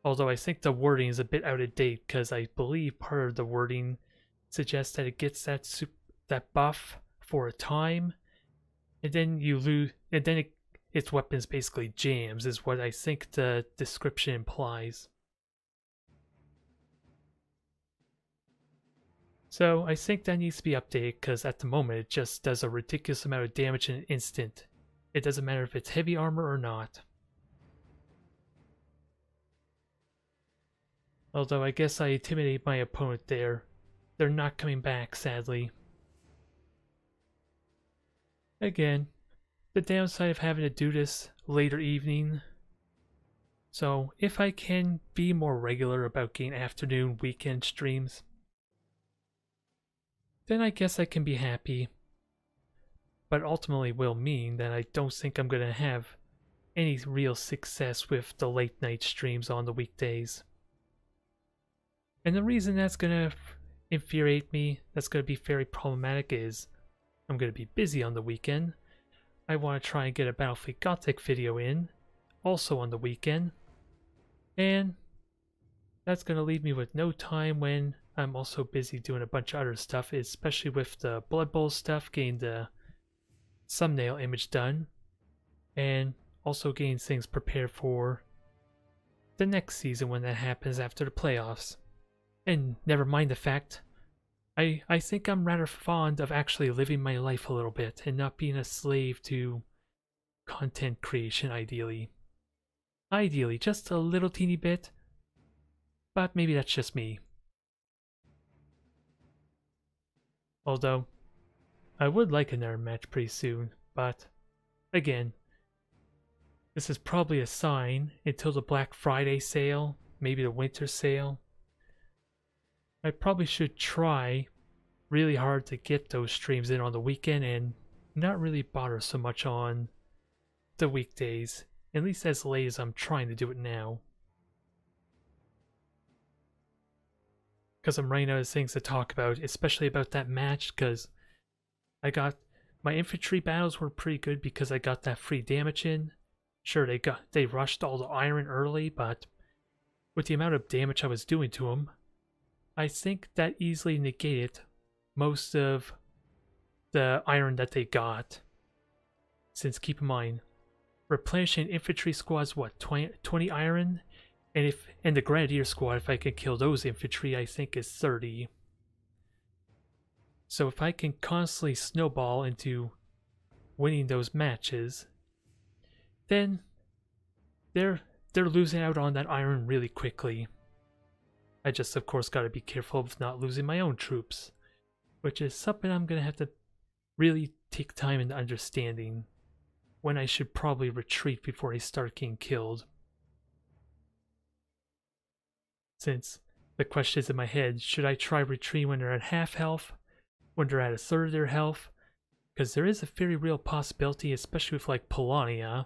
Although I think the wording is a bit out of date, because I believe part of the wording suggests that it gets that buff for a time, and then you lose, and then its weapons basically jams, is what I think the description implies. So I think that needs to be updated, because at the moment it just does a ridiculous amount of damage in an instant. It doesn't matter if it's heavy armor or not. Although I guess I intimidated my opponent there. They're not coming back, sadly. Again, the downside of having to do this later evening So if I can be more regular about getting afternoon weekend streams, then I guess I can be happy. But ultimately will mean that I don't think I'm going to have any real success with the late night streams on the weekdays. And the reason that's going to infuriate me, that's going to be very problematic, is I'm going to be busy on the weekend. I want to try and get a Battlefield Gothic video in, also on the weekend. And that's going to leave me with no time when I'm also busy doing a bunch of other stuff, especially with the Blood Bowl stuff, getting the thumbnail image done, and also getting things prepared for the next season when that happens after the playoffs. And never mind the fact, I think I'm rather fond of actually living my life a little bit and not being a slave to content creation, ideally. Ideally, just a little teeny bit, but maybe that's just me. Although, I would like another match pretty soon, but again, this is probably a sign until the Black Friday sale, maybe the winter sale. I probably should try really hard to get those streams in on the weekend and not really bother so much on the weekdays, at least as late as I'm trying to do it now. Because I'm running out of things to talk about, especially about that match, because I got my infantry battles were pretty good because I got that free damage in. Sure, they rushed all the iron early, but with the amount of damage I was doing to them, I think that easily negated most of the iron that they got. Since keep in mind, replenishing infantry squads, what, 20 iron? And the Grenadier squad, if I can kill those infantry, I think is 30. So if I can constantly snowball into winning those matches, then they're losing out on that iron really quickly. I just, of course, got to be careful of not losing my own troops, which is something I'm going to have to really take time into understanding when I should probably retreat before I start getting killed. Since the question is in my head, should I try retreating when they're at half health, when they're at a third of their health? Because there is a very real possibility, especially with like Polania,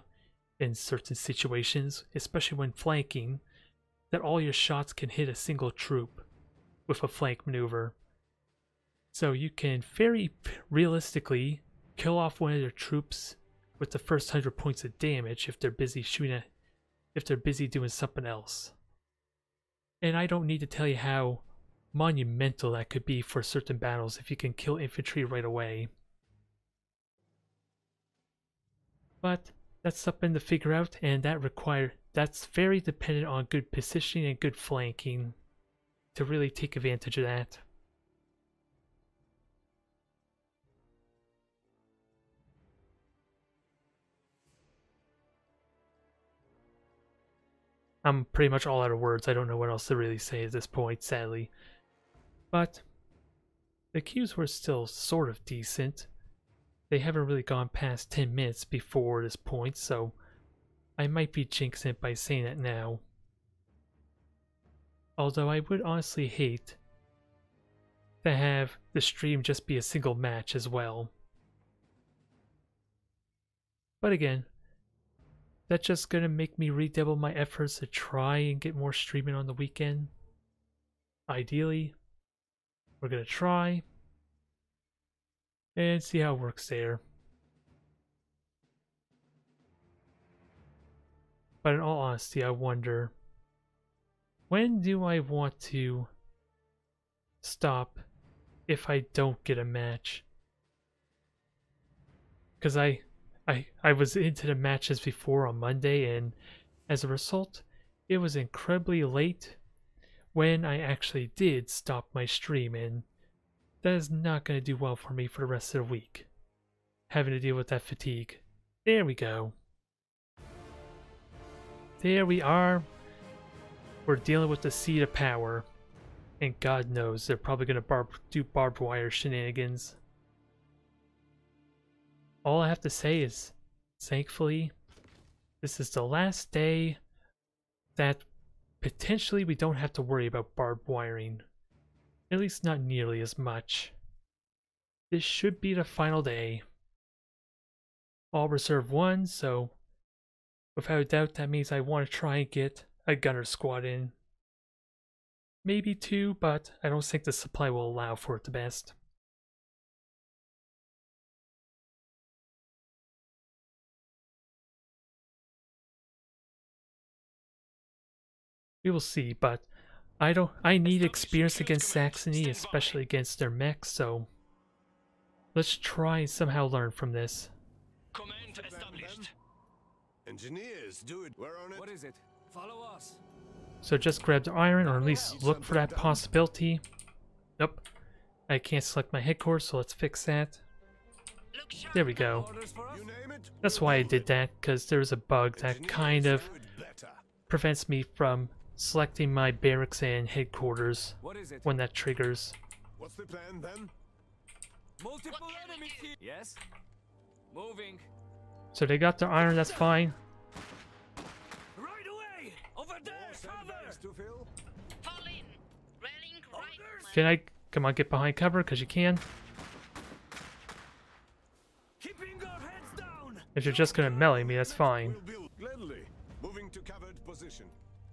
in certain situations, especially when flanking, that all your shots can hit a single troop with a flank maneuver. So you can very realistically kill off one of their troops with the first 100 points of damage if they're busy if they're busy doing something else. And I don't need to tell you how monumental that could be for certain battles if you can kill infantry right away. But that's something to figure out, and that's very dependent on good positioning and good flanking to really take advantage of that. I'm pretty much all out of words. I don't know what else to really say at this point, sadly. But the queues were still sort of decent. They haven't really gone past 10 minutes before this point, so I might be jinxing it by saying that now. Although I would honestly hate to have the stream just be a single match as well. But again, that's just gonna make me redouble my efforts to try and get more streaming on the weekend. Ideally, we're gonna try and see how it works there. But in all honesty, I wonder, when do I want to stop if I don't get a match? Because I was into the matches before on Monday, and as a result, it was incredibly late when I actually did stop my stream, and that is not going to do well for me for the rest of the week. Having to deal with that fatigue. There we go. There we are. We're dealing with the seed of power. And God knows they're probably going to do barbed wire shenanigans. All I have to say is, thankfully, this is the last day that potentially we don't have to worry about barbed wiring. At least not nearly as much. This should be the final day. All reserve 1, so without a doubt that means I want to try and get a gunner squad in. Maybe 2, but I don't think the supply will allow for it the best. We will see, but I need experience against Saxony, especially against their mechs, so let's try and somehow learn from this. Command established. Engineers, do it. We're on it. What is it? Follow us. So just grab the iron, or at least look for that possibility. Nope. I can't select my headquarters, so let's fix that. Look sharp. There we go. Orders for us? You name it. That's why I did that, because there's a bug that kind of Do it better. prevents me from selecting my barracks and headquarters What is it? when that triggers. What's the plan then? Multiple What can we enemies do? here. Yes. Moving. So they got their iron, that's fine. Right away. Over there. Cover. Sandbags to fill. Fall in. Rallying riflemen. Can I, come on, get behind cover, because you can. Keeping our heads down. If you're just going to melee me, that's fine. We'll build gladly. Moving to covered position.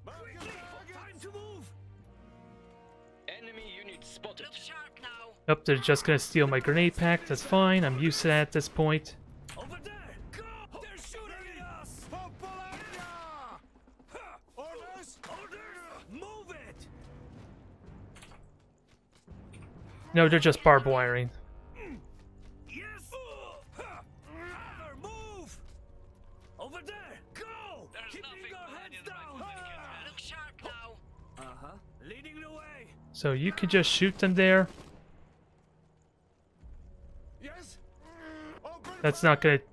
Quickly. Time to move. Enemy unit spotted. Look sharp now. Nope, they're just going to steal my grenade pack, that's fine. I'm used to that at this point. Over there. Go. They're shooting at us. Orders. Orders. Move it. No, they're just barbed wiring. Yes. Cover. Move. Over there. Go. There's Keeping nothing our heads Canadian down. riflemen can Look sharp now. Uh-huh. Leading the way. So you can just shoot them there. Yes. Open That's not going to...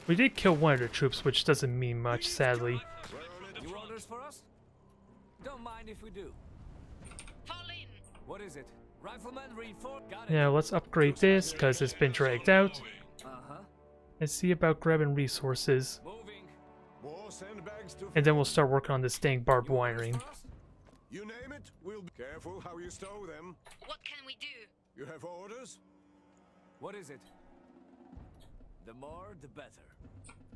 We did kill one of the troops, which doesn't mean much, sadly. We're on it. New orders for us? Don't mind if we do. Fall in. What is it? Rifleman reinforce. Got it. Now let's upgrade this, because it's been dragged out. Uh-huh. And see about grabbing resources. Moving. More sandbags to And then we'll start working on this dang barbed wiring. For us? You name it. We'll be careful how you stow them. What can we do? You have orders? What is it? The more, the better.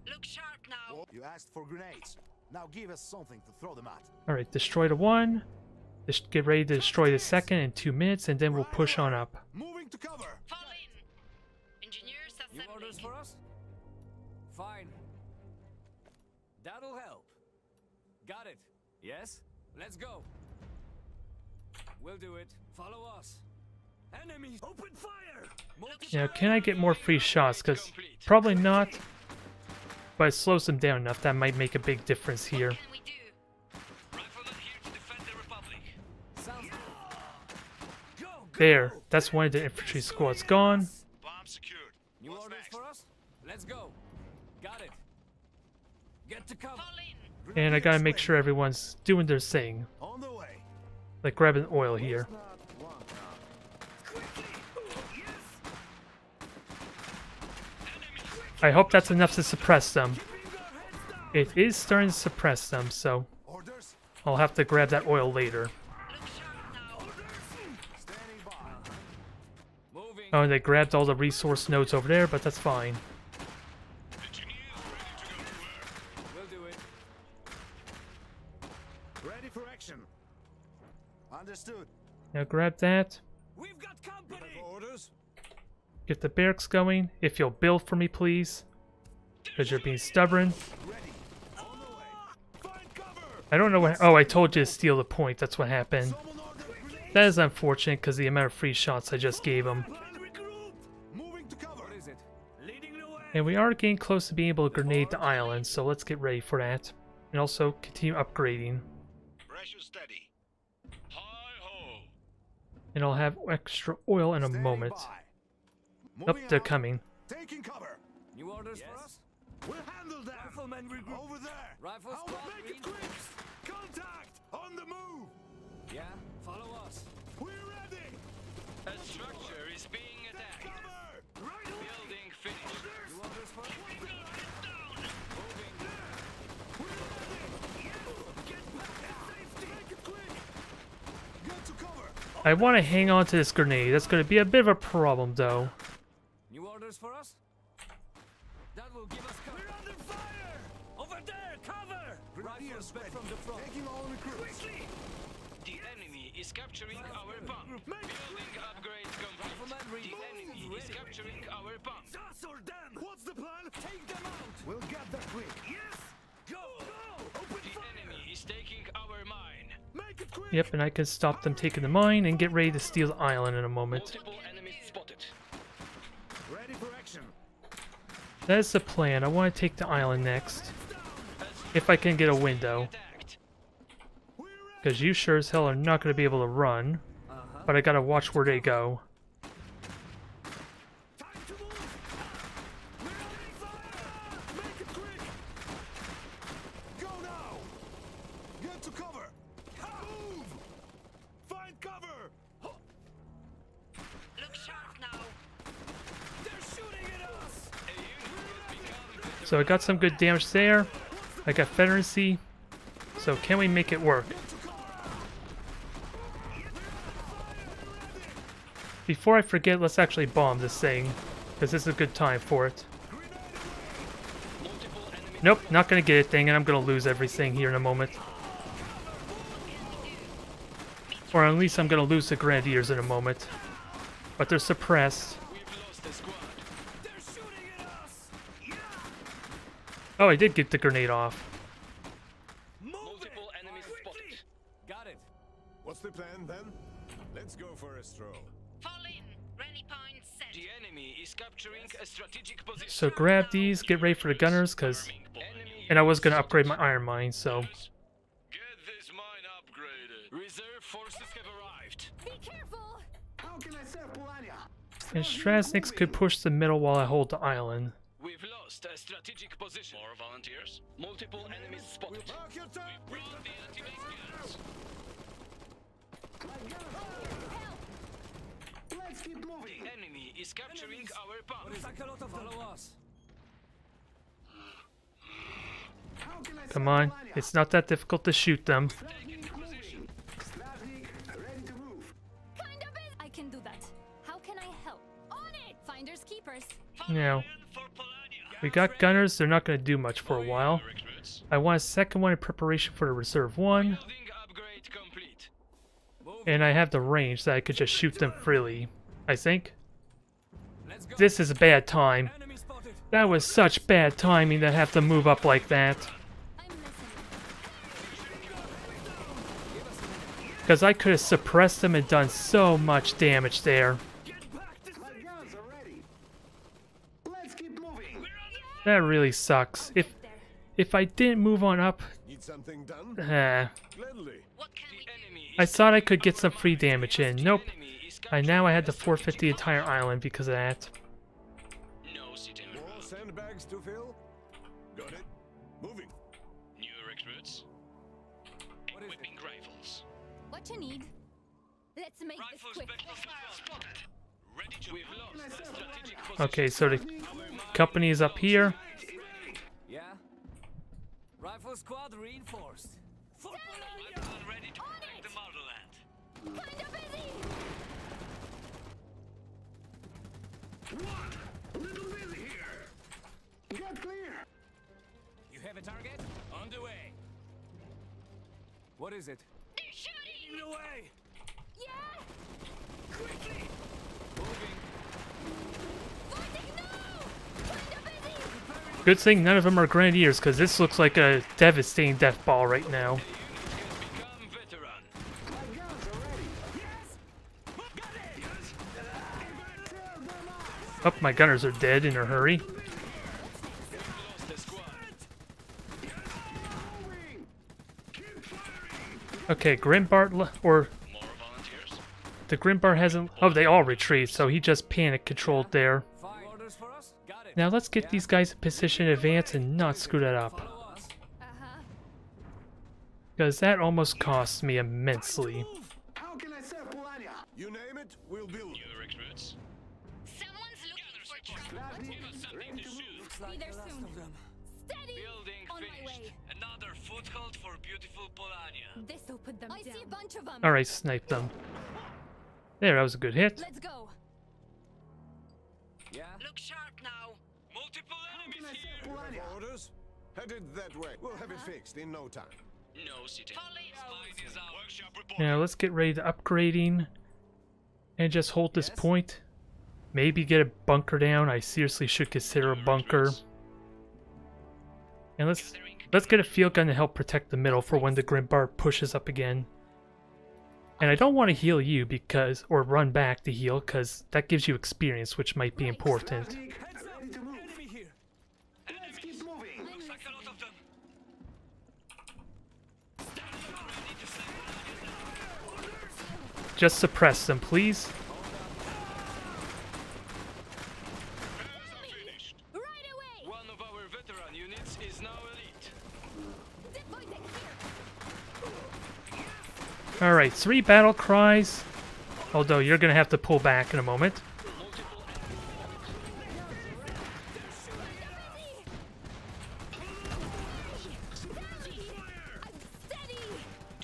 Look sharp now. You asked for grenades. Now give us something to throw them at. Alright, destroy the one. Get ready to destroy the second in 2 minutes, and then we'll push on up. Moving to cover. Fall in. Engineers New orders assembling. for us? Fine. That'll help. Got it. Yes? Let's go. We'll do it. Follow us. Enemies, open fire! Now, can I get more free shots? Because probably not. But it slows them down enough. That might make a big difference here. What can we do? Riflemen here to defend the Republic. Sounds go, go! There. That's one of the infantry squads gone. Bomb secured. New What's orders next? for us? Let's go. Got it. Get to cover. Fall in. And I gotta make sure everyone's doing their thing. On the way. Like grabbing oil here. Quickly! Yes! I hope that's enough to suppress them. Keeping our heads down! It is starting to suppress them, so Orders. I'll have to grab that oil later. Look sharp now. Standing by. Moving. Oh, and they grabbed all the resource nodes over there, but that's fine. Engineers ready to go to work. We'll do it. Ready for action. Understood. Now grab that. We've got company! Have orders? Get the barracks going. If you'll build for me, please. Because you're being stubborn. Ready. On the way. Find cover. I don't know what... Oh, I told you to steal the point. That's what happened. Someone order grenade. That is unfortunate because the amount of free shots I just gave him. Plan regroup. Moving to cover. What is it? Leading the way! And we are getting close to being able to grenade the island, so let's get ready for that. And also continue upgrading. Pressure steady. Hi ho. And I'll have extra oil in a Standing moment. by. Oh, Moving they're out. coming. Taking cover. New orders for us? We'll handle them. Riflemen regroup. Over there. Rifle I'll squad make it green. quick. Contact. On the move. Yeah, follow us. We're ready. A structure is being attacked. Cover. Right away. Building finished. New orders for us? Moving. We're ready. I want to hang on to this grenade. That's going to be a bit of a problem, though. New orders for us? That will give us cover. We're under fire! Over there, cover! Rifles back from the front. Taking all recruits. Quickly! The enemy is capturing our bomb. Building upgrade complete. The enemy is capturing our bomb. Us or them! What's the plan? Take them out! We'll get there quick. Yes! Go! Go! Open The enemy is taking our mine. Make it quick! Yep, and I can stop them taking the mine and get ready to steal the island in a moment. Multiple enemies spotted. Ready for action. That is the plan. I want to take the island next. If I can get a window. Attacked. Because you sure as hell are not going to be able to run. But I gotta watch where they go. Time to move! We're under fire! Make it quick! Go now. Get to cover. Move. Find cover. Look sharp now. They're shooting at us! A unit has become So I got some good damage there. I got Federacy. So can we make it work? Before I forget, let's actually bomb this thing. Because this is a good time for it. multiple enemies. Nope, not gonna get it, thing, and I'm gonna lose everything here in a moment. Or at least I'm gonna lose the Grenadiers in a moment. But they're suppressed. We've lost a squad. They're shooting at us! Yeah! Oh, I did get the grenade off. Move Multiple it! enemies Quickly! spotted. Got it. What's the plan then? Let's go for a stroll. Fall in. Rally point set. The enemy is capturing a strategic position. So grab these, get ready for the gunners, cause... Enemy And I was gonna upgrade my iron mine, so... Get this mine upgraded. reserve forces have arrived. Be careful! How can I serve Polania? And Strasniks could push the middle while I hold the island. We've lost a strategic position. More volunteers? Multiple enemies spotted. Mark your time. Brought the anti-tank Let's keep moving. The enemy is capturing our bomb. Sakaloto, follow us. How can I Come serve on, Polania? it's not that difficult to shoot them. Straznik moving. Straznik, ready to move. Kind of is. I can do that. How can I help? On it! Finders keepers. Now, we got gunners, they're not gonna do much for a while. Recruits? I want a second one in preparation for the reserve one. Building upgrade complete. And I have the range that I could just shoot them freely. I think. Let's go. This is a bad time. Enemy spotted. That was such bad timing to have to move up like that. I'm listening. Because I could have suppressed them and done so much damage there. My guns are ready. Let's keep moving. That really sucks. If I didn't move on up, Need something done? What Gladly. can we do? Enemy I is thought I could get some free damage in. Nope. enemy is And now I had to forfeit the entire island because of that. No city More morale. sandbags to fill? Got it. Moving. New recruits? What is it? Equipping rifles. What you need? Let's make this quick. Spotted. Ready to We've move. lost a strategic position. Okay, so the company is up here. Yeah? Rifle squad reinforced. For Polania! I'm ready to protect the motherland. Kind of busy! What? Little busy here. Get clear. You have a target? On the way. What is it? They're shooting! In the way! Yeah! Quickly! Moving. Fighting now! Kind of busy! Good thing none of them are Grenadiers, because this looks like a devastating death ball right now. The unit has become veteran. My guns are ready. Yes! Got it! Tear them off. Oh, my gunners are dead in a hurry. We've lost a squad. Moving. Keep firing. Okay, Grimbart, or More volunteers? the Grimbart hasn't... Oh, they all retreat, so he just panic controlled there. Fine. Orders for us? Got it. Now let's get these guys in position in advance and not screw that up. Follow us. Uh-huh. Because that almost cost me immensely. How can I serve Polania? You name it, we'll build. New recruits? Someone's looking for trouble. Straznik, something ready to to shoot. move. Looks like Be there the last soon. of them. Steady! Building On my finished. way. Another foothold for beautiful Polania. This'll put them down. I see a bunch of them. Alright, snipe them. There, that was a good hit. Let's go. Yeah? Look sharp now. Multiple enemies here. Have orders? Headed that way. We'll have it fixed in no time. No sitting. Police. Line is out. Workshop report. Now let's get ready to upgrading and just hold this Yes? point. Maybe get a bunker down. I seriously should consider a bunker. And let's get a field gun to help protect the middle for when the Grim Barb pushes up again. And I don't want to heal you because, or run back to heal, because that gives you experience, which might be important. Ready to move. Enemy here. Let's keep moving. Looks like a lot of them. Just suppress them, please. Right away. One of our veteran units is now elite. Deploy them here. Alright, 3 battle cries. Although you're going to have to pull back in a moment.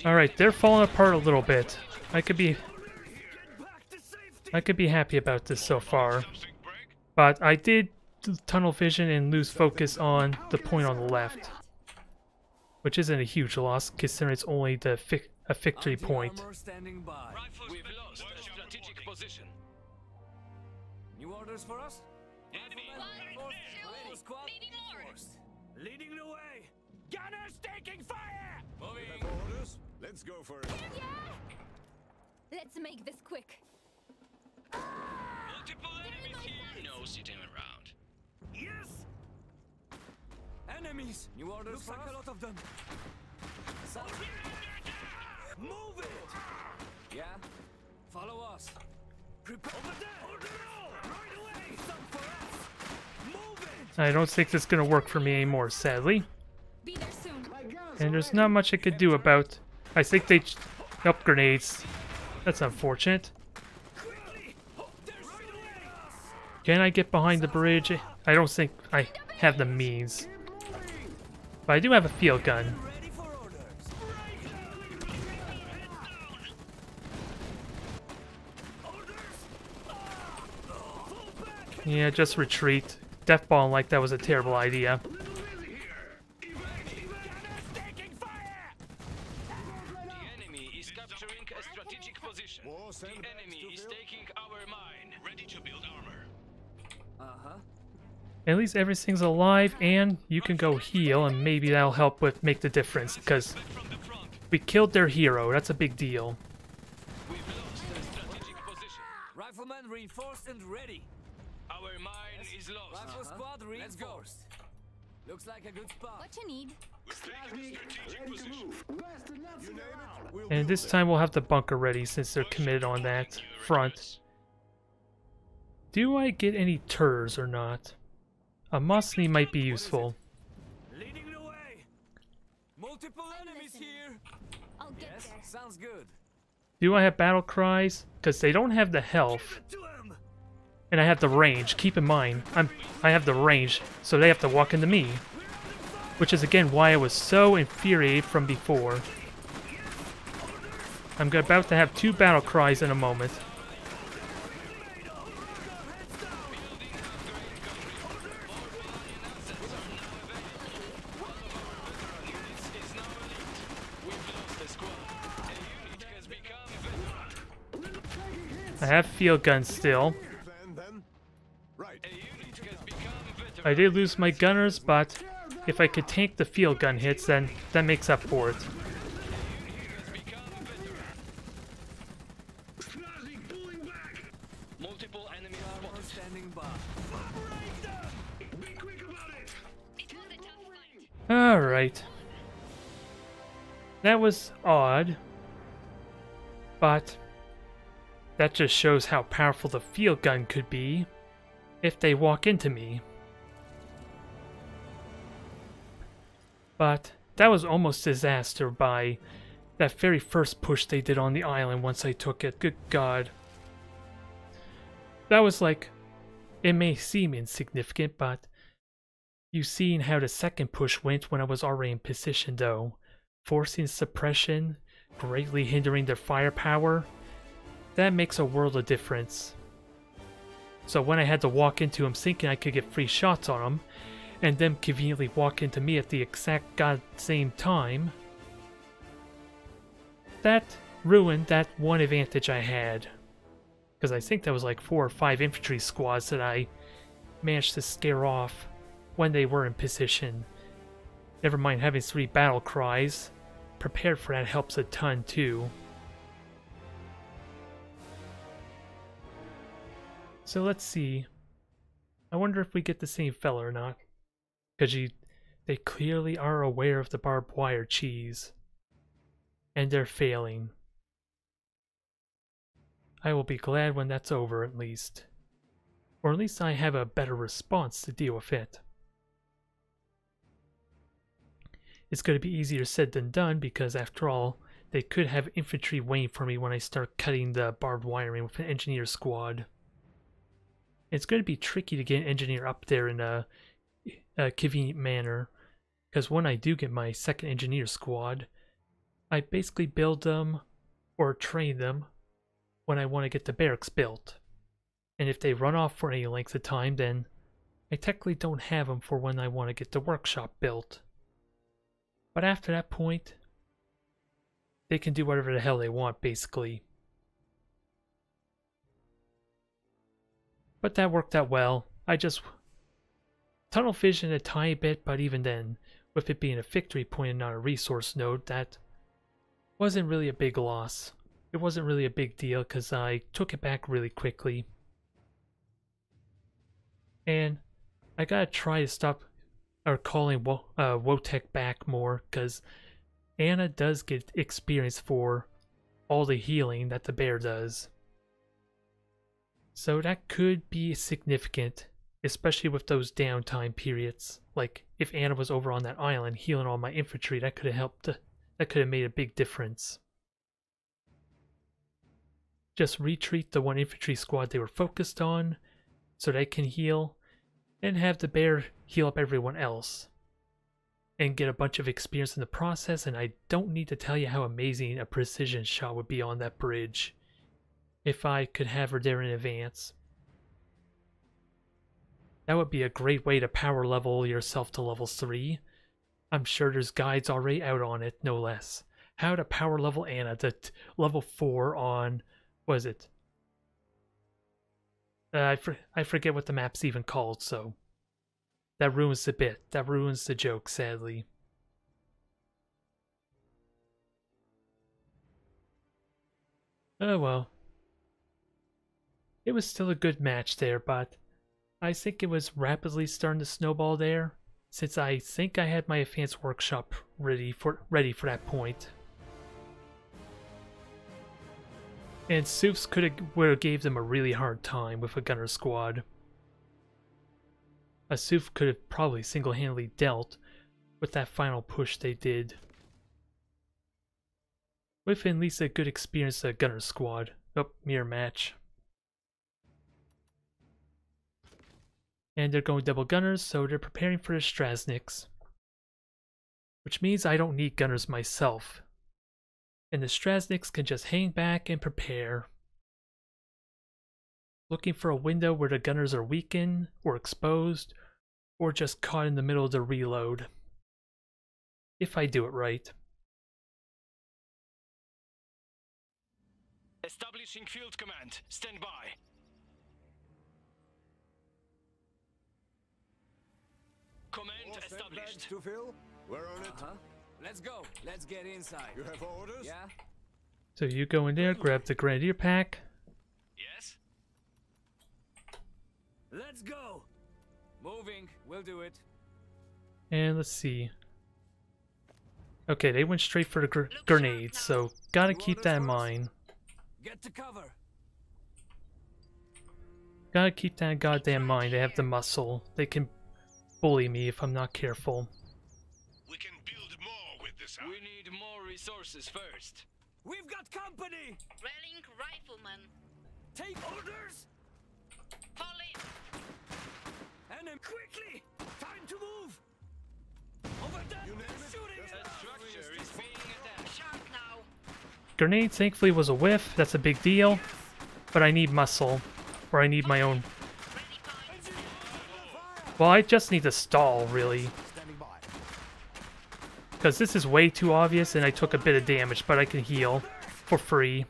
Alright, they're falling apart a little bit. I could be happy about this so far. Something break? But I did tunnel vision and lose focus on the point on the left. Which isn't a huge loss considering it's only a victory point. Anti-armor standing by. Rifles we've lost a strategic position. New orders for us? Enemy. Rifle squad reinforced. Leading the way. Gunners taking fire. Moving. Orders? Let's go for it. Let's make this quick. Multiple enemies here. No sitting around. Yes. Enemies. New orders Looks like a lot of them. Move it. Yeah. Follow us. Prepare. Over there. Right away. Some for us. Move it. I don't think this is going to work for me anymore, sadly. Be there soon. My guns And are there's ready. not much I could do about... I think they... Up grenades. That's unfortunate. Quickly. They're right away. Can I get behind the bridge? I don't think I have the means. But I do have a field gun. Ready for orders. Yeah, just retreat. Death bomb like that was a terrible idea. Taking fire. The enemy is capturing a strategic position. War The sandbags enemy to is field. taking our mine. Ready to build armor. Uh-huh. At least everything's alive and you can go heal and maybe that'll help with make the difference because Back from the front. we killed their hero. That's a big deal. We've lost a strategic position. Riflemen reinforced and ready. Our mine is lost. Rifle squad reinforced. Looks like a good spot. What you need? We're taking a strategic Ready to position. move. Best in Nazi You name around. it, we'll And do this it. time we'll have the bunker ready since they're committed on that front. Do I get any turrs or not? A Musney might be useful. Leading the way. Multiple enemies here. I'll get Yes, there. sounds good. Do I have battle cries? Because they don't have the health. To him. And I have the range. Keep in mind, I have the range, so they have to walk into me. Which is again why I was so infuriated from before. I'm about to have 2 battle cries in a moment. I have field guns still. Plan then? Right. I did lose my gunners, but if I could tank the field gun hits, then that makes up for it. Multiple enemies Armor spotted. standing by. Be quick about it. It was a tough fight. Alright. That was odd. But that just shows how powerful the field gun could be if they walk into me. But that was almost disaster by that very first push they did on the island once I took it. Good God. That was like, it may seem insignificant, but you've seen how the second push went when I was already in position though. Forcing suppression, greatly hindering their firepower. that makes a world of difference. So when I had to walk into him thinking I could get free shots on him, and them conveniently walk into me at the exact god same time, that ruined that one advantage I had. Because I think that was like 4 or 5 infantry squads that I managed to scare off when they were in position. Never mind having 3 battle cries. Prepared for that helps a ton too. So let's see. I wonder if we get the same fella or not. Because they clearly are aware of the barbed wire cheese. And they're failing. I will be glad when that's over at least. Or at least I have a better response to deal with it. It's going to be easier said than done because after all, they could have infantry waiting for me when I start cutting the barbed wiring with an engineer squad. It's going to be tricky to get an engineer up there in a convenient manner, because when I do get my second engineer squad, I basically build them or train them when I want to get the barracks built. And if they run off for any length of time, then I technically don't have them for when I want to get the workshop built. But after that point, they can do whatever the hell they want, basically. But that worked out well. I just tunnel vision a tiny bit, but even then, with it being a victory point and not a resource node, that wasn't really a big loss. It wasn't really a big deal because I took it back really quickly. And I gotta try to stop calling Wotek back more, because Anna does get experience for all the healing that the bear does. So that could be significant, especially with those downtime periods. Like, if Anna was over on that island healing all my infantry, that could have helped, that could have made a big difference. Just retreat the one infantry squad they were focused on, so they can heal, and have the bear heal up everyone else. And get a bunch of experience in the process, and I don't need to tell you how amazing a precision shot would be on that bridge. If I could have her there in advance. That would be a great way to power level yourself to level 3. I'm sure there's guides already out on it, no less. How to power level Anna to level 4 on, what is it? I forget what the map's even called, so that ruins the bit. That ruins the joke, sadly. Oh well. It was still a good match there, but I think it was rapidly starting to snowball there, since I think I had my advanced workshop ready for that point. And Soufs would have gave them a really hard time with a gunner squad. A Souf could have probably single-handedly dealt with that final push they did. With at least a good experience a gunner squad. Oh, mirror match. And they're going double gunners, so they're preparing for the Strasniks. Which means I don't need gunners myself. And the Strasniks can just hang back and prepare. Looking for a window where the gunners are weakened, or exposed, or just caught in the middle of the reload. If I do it right. Establishing field command. Stand by. Command established. To fill? We're on it. Let's go. Let's get inside. You have orders? Yeah? So you go in there, grab the Grenadier pack. Yes? Let's go. Moving. We'll do it. And let's see. Okay, they went straight for the grenades, so gotta keep that in mind. Get to cover. Gotta keep that in goddamn mind. They have the muscle. They can bully me if I'm not careful. We can build more with this We need more resources first. We've got company. Rallying riflemen. Take orders. Fall in. And then quickly. Time to move. Over there. You name it. Shooting Yes, it. The structure is being attacked. Sharp now. Grenade thankfully was a whiff. That's a big deal. but I need muscle, or I need my own. Well, I just need to stall, really. Standing by. Because this is way too obvious and I took a bit of damage, but I can heal for free.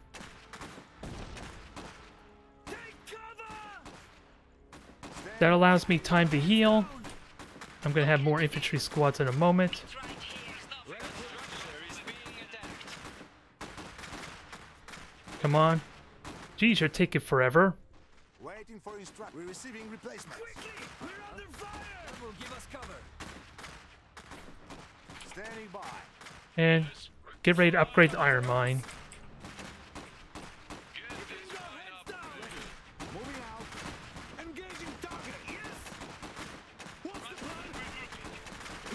That allows me time to heal. I'm going to have more infantry squads in a moment. Come on. Geez, you're taking forever. Waiting for instruction. We're receiving replacements. Quickly! We're under fire! That will give us cover. Standing by. And get ready to upgrade the iron mine. Moving out. Engaging target. Yes! What's the plan?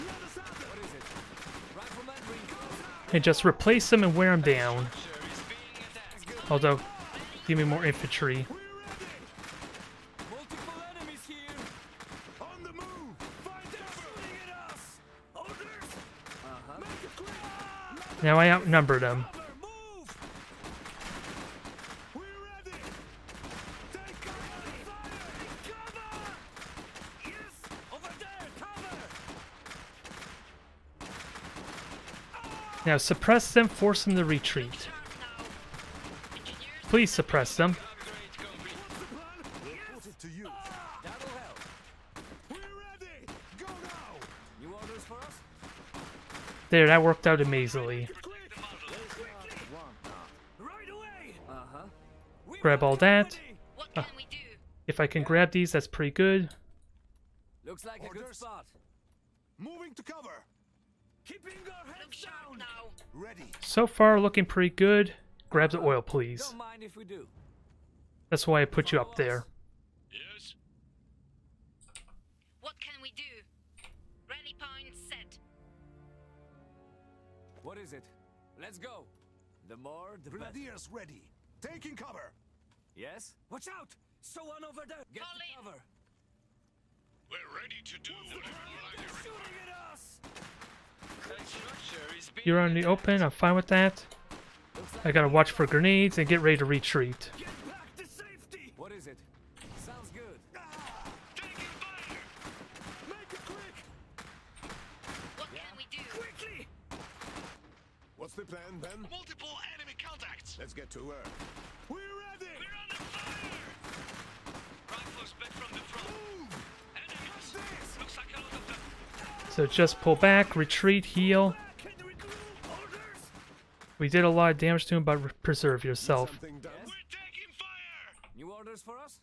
Let us out there. What is it? Rifleman reinforced. And just replace them and wear them down. Although, give me more infantry. We're ready. Multiple enemies here. On the move. Find them shooting at us. Orders. Make it quick. Let Now I outnumber them. cover. Move. We're ready. Take cover. Fire. Cover. Yes. Over there. Cover. Now suppress them, force them to retreat. Please suppress them. We'll put it to use. That'll help. We're ready. Go now. New orders for us? There, that worked out amazingly. Right away. Uh-huh. Grab all that. What can we do? If I can grab these, that's pretty good. Looks like a good Orders. spot. Moving to cover. Keeping our Look heads sharp down. now. Ready. So far, looking pretty good. Grab the oil, please. Don't mind if we do. That's why I put you up there. Yes? What can we do? Rally point set. What is it? Let's go. The more, the better. Grenadiers ready. Taking cover. Yes? Watch out! Someone over there! Get Call to in. cover! We're ready to do whatever They're you shooting at us! That structure is being You're on the open, I'm fine with that. I gotta watch for grenades and get ready to retreat. Get back to safety! What is it? Sounds good. taking fire! Make it quick! What can we do? Quickly! What's the plan, Ben? Multiple enemy contacts! Let's get to work. We're ready! We're under fire! Rifles back from the front. Enemies! Looks like a lot of them. So just pull back, retreat, heal. Can you recruit orders? We did a lot of damage to him, but preserve yourself. Something done. Yes? We're taking fire! New orders for us?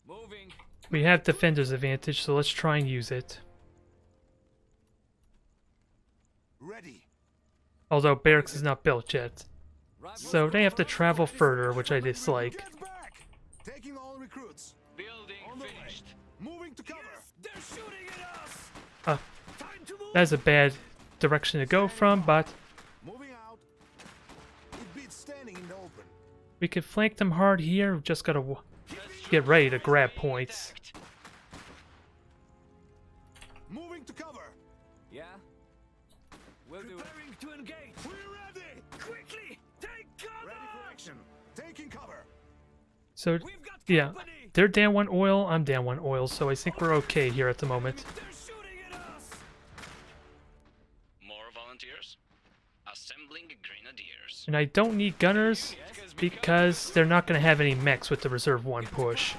Moving. We have defender's advantage, so let's try and use it. Ready. Although barracks is not built yet. Rifles So they have to cover. travel further, which I dislike. Get back. Taking all recruits. building On the way. finished. Moving to cover. They're shooting at us! Uh, Time to move! That's a bad direction to go from, but Moving out. It beats standing in the open. we can flank them hard here. We've just gotta get ready to grab points. Moving to cover. Yeah? We'll do it. Preparing to engage! We're ready! Quickly! Take cover! Ready for action. Taking cover. So, We've got yeah, company! they're down one oil, I'm down one oil, so I think we're okay here at the moment. They're shooting at us! More volunteers? Assembling grenadiers. And I don't need gunners because they're not going to have any mechs with the reserve 1 push.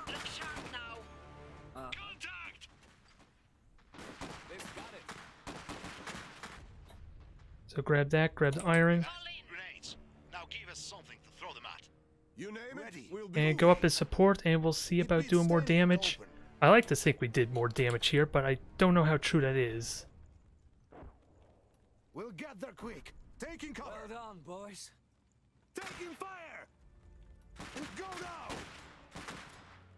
Look sharp now. Contact! They've got it. So grab that, grab the iron, Call in. Grenades. Now give us something to throw them at. You name Ready. it. We'll and go up as support, and we'll see about doing more damage. I like to think we did more damage here, but I don't know how true that is. We'll get there quick. Taking cover. Well done, boys. Taking fire. Go now.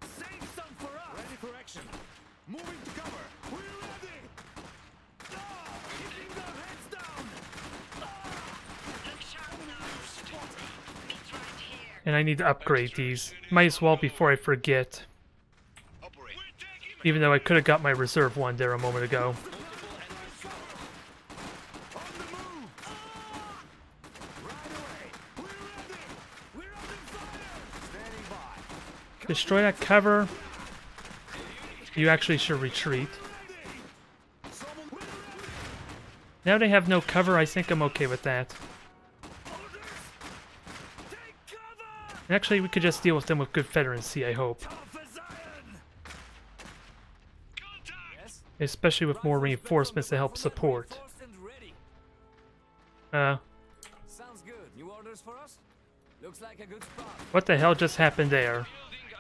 Save some for us! Ready for action. Moving to cover. We're ready! Keeping our heads down! Look sharp now. It's right here. And I need to upgrade these. Might as well before I forget. Operate. We're taking Even though I could have got my reserve 1 there a moment ago. On the move. Right away. We're ready! We're under fire! Standing Destroy that cover. You actually should retreat. Now they have no cover, I think I'm okay with that. And actually, we could just deal with them with good Confederacy, I hope. Especially with more reinforcements to help support. Sounds good. New orders for us? Looks like a good spot. What the hell just happened there? Building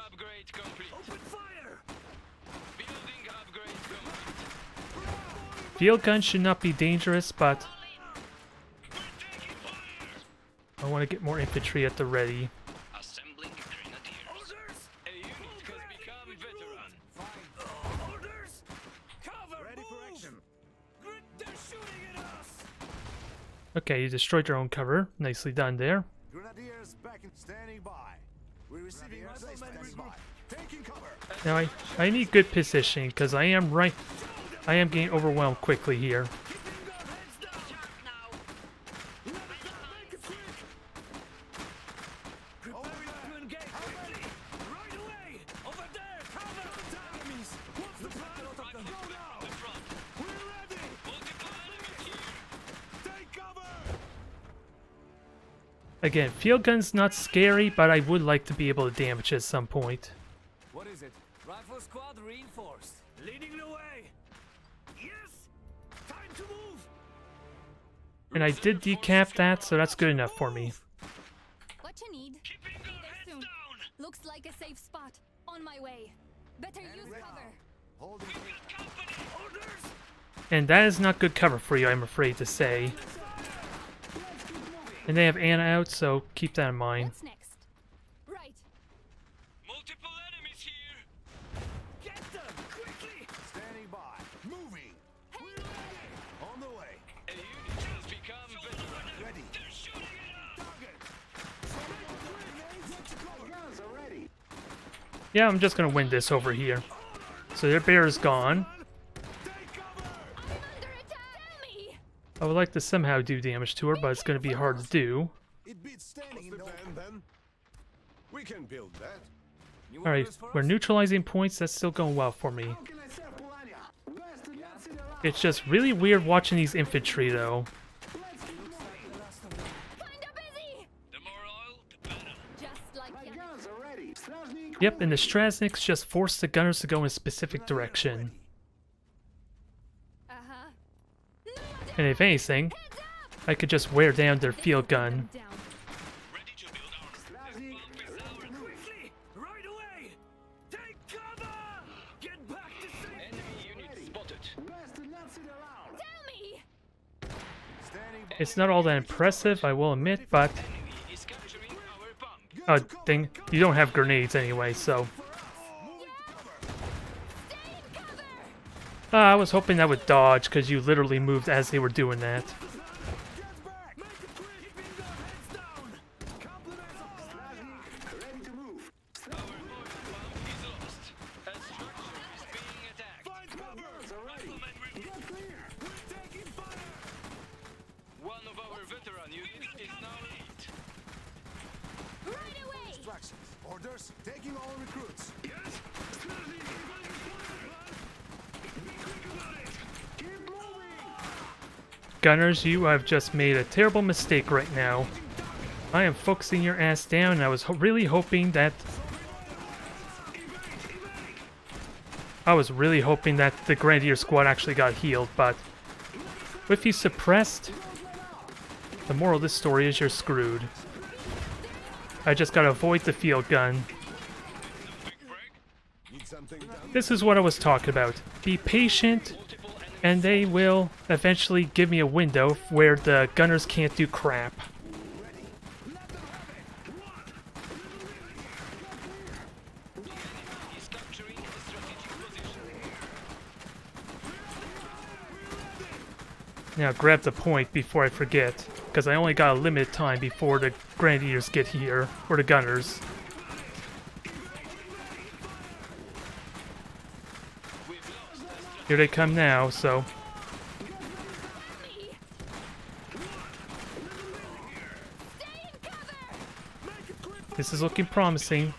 upgrade complete. Open fire! Building upgrade complete. Field guns should not be dangerous, but I want to get more infantry at the ready. Assembling grenadiers. Orders! A unit has become veteran. Orders! Cover! Ready for move! action. They're shooting at us! Okay, you destroyed your own cover. Nicely done there. Grenadiers back and standing by. We're receiving riflemen standing by. Taking cover. Now I need good positioning because I am getting overwhelmed quickly here. Again, field gun's not scary, but I would like to be able to damage at some point. What is it? Rifle squad reinforced. Leading the way. Yes! Time to move! And I did decap that, so that's good enough for me. What you need? Keeping our There heads soon. down! Looks like a safe spot. On my way. Better use cover. Holding. Company! Orders! And that is not good cover for you, I'm afraid to say. And they have Anna out, so keep that in mind. What's next? Right. Multiple enemies here! Get them! Quickly! Standing by. Moving. On the way. A unit has become veteran. Ready. They're shooting at us! Guns are ready. Yeah, I'm just gonna win this over here. So their bear is gone. I'm under attack. Tell me. I would like to somehow do damage to her, but it's gonna be hard to do. It beats standing in the no. plan then? We can build that. New Alright, orders for we're us? neutralizing points, that's still going well for me. How can I serve Polania? Best to not sit around. It's just really weird watching these infantry though. Let's keep moving. Kinda busy. The more oil, the better. Just like My ya. guns are ready. Stражnik Yep, and the Strasniks just force the gunners to go in a specific direction. Uh-huh. And if anything, I could just wear down their field gun. Down. Ready to build our Stражnik ready to move. Quickly! Right away! Take cover! Get back to safety! Enemy unit spotted. Best to not sit around. Tell me. Standing by. It's not all that impressive, I will admit, but Enemy is capturing our bomb. oh dang, you don't have grenades anyway, so Stay in cover. I was hoping that would dodge because you literally moved as they were doing that. Get back! Make it quick! Keeping their heads down! Compliments of Stражnik ready to move. Our oil bomb is lost. A structure is being attacked. find cover! Guns are ready. Get clear. We're taking fire! One of our veteran units is now late. Right away. Instructions. Orders. Taking all recruits. Keep moving. Gunners, you have just made a terrible mistake right now. I am focusing your ass down, and I was really hoping that the Grenadier squad actually got healed, but with you suppressed, the moral of this story is you're screwed. I just gotta avoid the field gun. Need something done? This is what I was talking about. Be patient, and they will eventually give me a window where the gunners can't do crap. Is capturing a strategic position. Now grab the point before I forget, because I only got a limited time before the Grenadiers get here, or the gunners. Here they come now, so this is looking promising.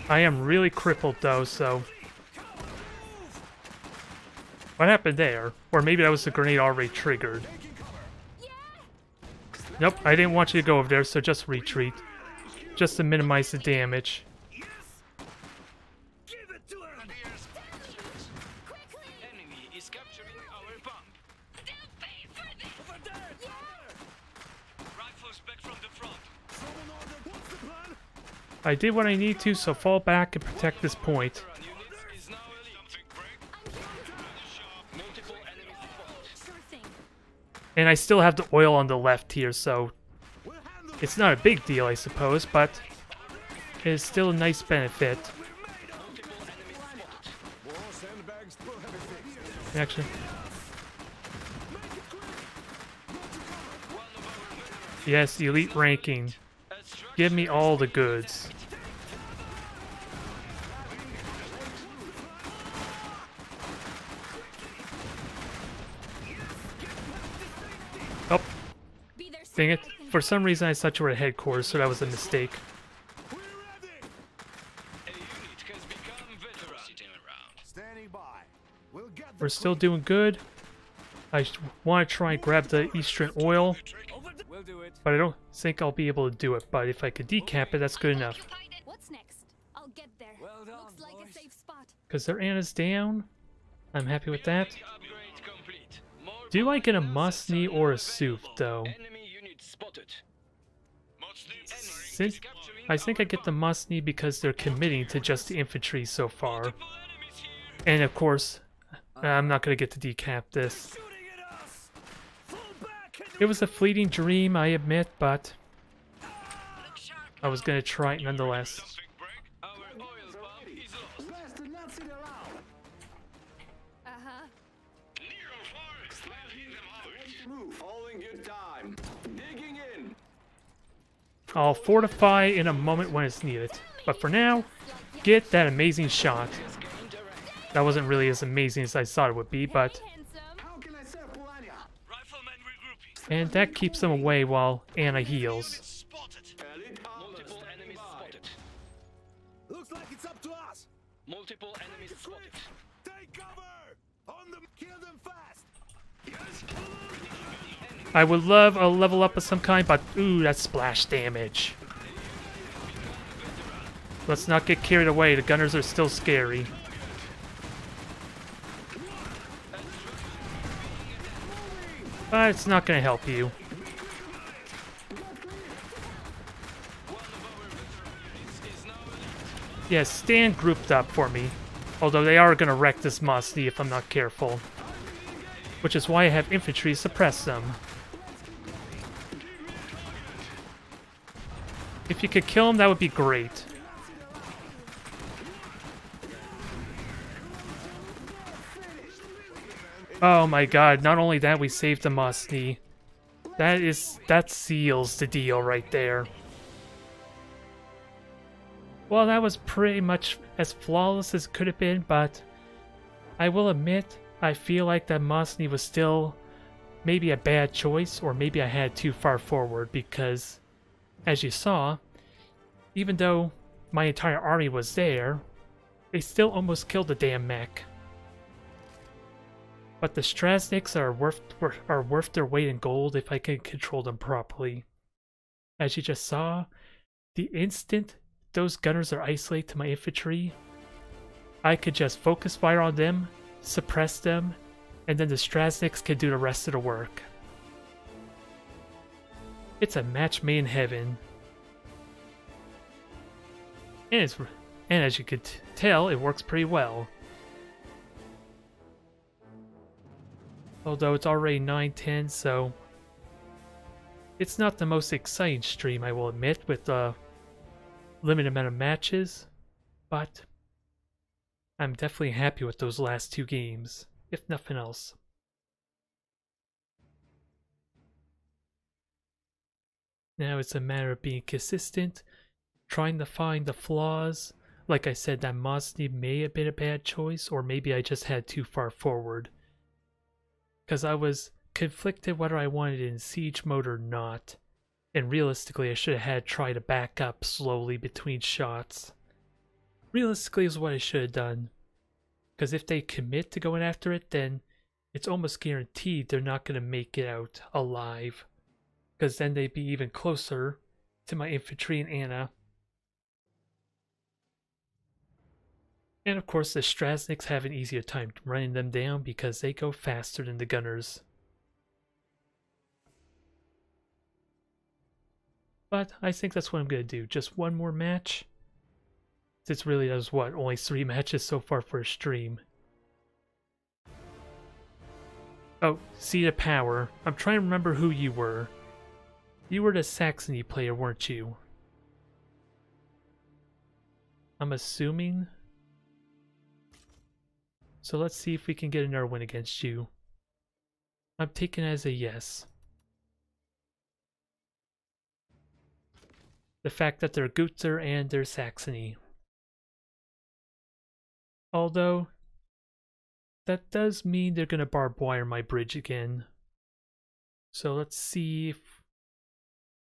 I am really crippled though, so... What happened there? Or maybe that was the grenade already triggered. Nope, I didn't want you to go over there, so just retreat. Just to minimize the damage. Enemy is capturing our bomb. Rifles back from the front. I did what I need to, so fall back and protect this point. Unit is now elite. Multiple enemies spotted. Sure thing. And I still have the oil on the left here, so... It's not a big deal, I suppose, but... It is still a nice benefit. More sandbags, we'll have it fixed. Actually... Yes, elite ranking. Give me all the goods. Oh, Be there dang it. soon, I think. For some reason I thought you were at headquarters, so that was a mistake. A unit has become veteran. Standing by. We'll get the We're still doing good. I want to try and grab the eastern oil, We'll do it. but I don't think I'll be able to do it. But if I could decap it, that's good enough. What's next? I'll get there. Well done, Looks like boys. a safe spot. Because their Anna's down. I'm happy with that. Upgrade complete. More Do I get a power Musney cells or a are Soup, available. though? Enemy unit spotted. Since I think I get the Musney because they're committing to just the infantry so far. And of course, I'm not going to get to decap this. Shooting at us. Fall back and It was a fleeting dream, I admit, but I was going to try it nonetheless. Our oil pump is lost. Blast the Nazi around. Uh-huh. Move. All in good time. Digging in. I'll fortify in a moment when it's needed. But for now, get that amazing shot. That wasn't really as amazing as I thought it would be, but... Hey, handsome. How can I serve Polania? Rifleman regrouping. And that keeps them away while Anna heals. Spotted. Elite armor Multiple standing enemies by. spotted. Looks like it's up to us. Multiple enemies spotted. Take cover. On them. Kill them fast. I would love a level up of some kind, but ooh, that's splash damage. Let's not get carried away, the gunners are still scary. But it's not gonna help you. Yes, stand grouped up for me. Although they are gonna wreck this Musney if I'm not careful. Which is why I have infantry suppress them. If you could kill him, that would be great. Oh my god, not only that, we saved the Musney. That seals the deal right there. Well, that was pretty much as flawless as it could have been, but I will admit, I feel like that Musney was still maybe a bad choice, or maybe I had too far forward, because, as you saw, even though my entire army was there, they still almost killed the damn mech. But the Strasniks are worth their weight in gold if I can control them properly. As you just saw, the instant those gunners are isolated to my infantry, I could just focus fire on them, suppress them, and then the Strasniks can do the rest of the work. It's a match made in heaven. And as you could tell, it works pretty well. Although it's already 9:10, so it's not the most exciting stream, I will admit, with a limited amount of matches, but I'm definitely happy with those last two games, if nothing else. Now it's a matter of being consistent, trying to find the flaws. Like I said, that Musney may have been a bad choice, or maybe I just had too far forward. Because I was conflicted whether I wanted it in siege mode or not. And realistically, I should have tried to back up slowly between shots. realistically is what I should have done. Because if they commit to going after it, then it's almost guaranteed they're not going to make it out alive. Because then they'd be even closer to my infantry and Anna. And of course the Strasniks have an easier time running them down because they go faster than the gunners. But I think that's what I'm going to do. Just one more match. This really does what? Only 3 matches so far for a stream. Oh, Seat of Power. I'm trying to remember who you were. You were the Saxony player, weren't you? I'm assuming. So let's see if we can get another win against you. I'm taking it as a yes. The fact that they're Gutzer and they're Saxony. Although, that does mean they're going to barbed wire my bridge again. So let's see if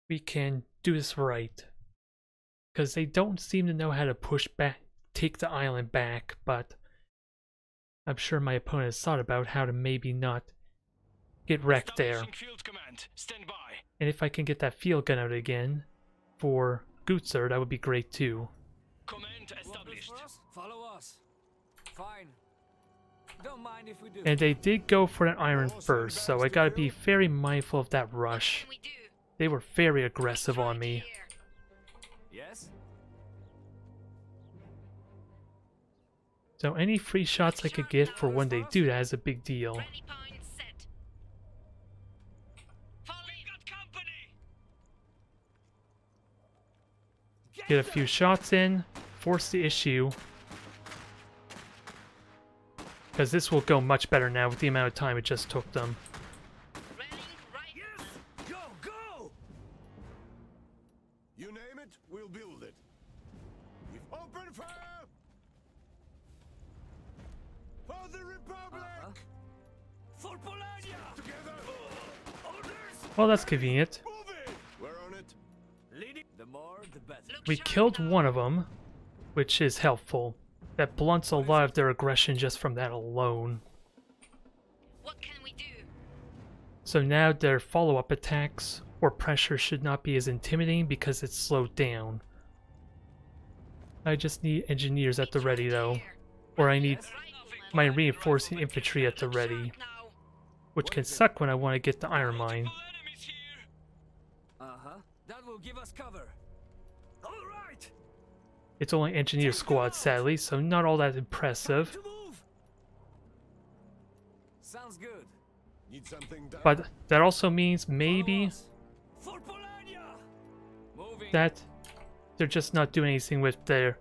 we can do this right. Because they don't seem to know how to push back, take the island back, but I'm sure my opponent has thought about how to maybe not get wrecked there. Field command. Stand by. And if I can get that field gun out again for Gutzer, that would be great too. Command established. Follow us. Fine. Don't mind if we do. And they did go for an iron first, so I gotta be very mindful of that rush. They were very aggressive on me. Yes? So any free shots I could get for when they do that is a big deal. Rally point set. We got company! Get a few shots in, force the issue. Because this will go much better now with the amount of time it just took them. Rallying right. Yes! Go, go! You name it, we'll build it. We've opened fire! For the Republic! For Polania! Together! Orders! Well, that's convenient. Move it! We're on it. Leading. The more, the better. Look We sharp killed now. one of them, which is helpful. That blunts a lot of their aggression just from that alone. What can we do? So now their follow-up attacks or pressure should not be as intimidating because it's slowed down. I just need engineers at the ready though. Or I need my reinforcing infantry at the ready. Now. Which can suck when I want to get the iron mine. Enemies here. Uh-huh. That will give us cover. All right. It's only engineer squad sadly, so not all that impressive. To move. Sounds good. Need something done? But that also means maybe For Polania. Moving. that they're just not doing anything with the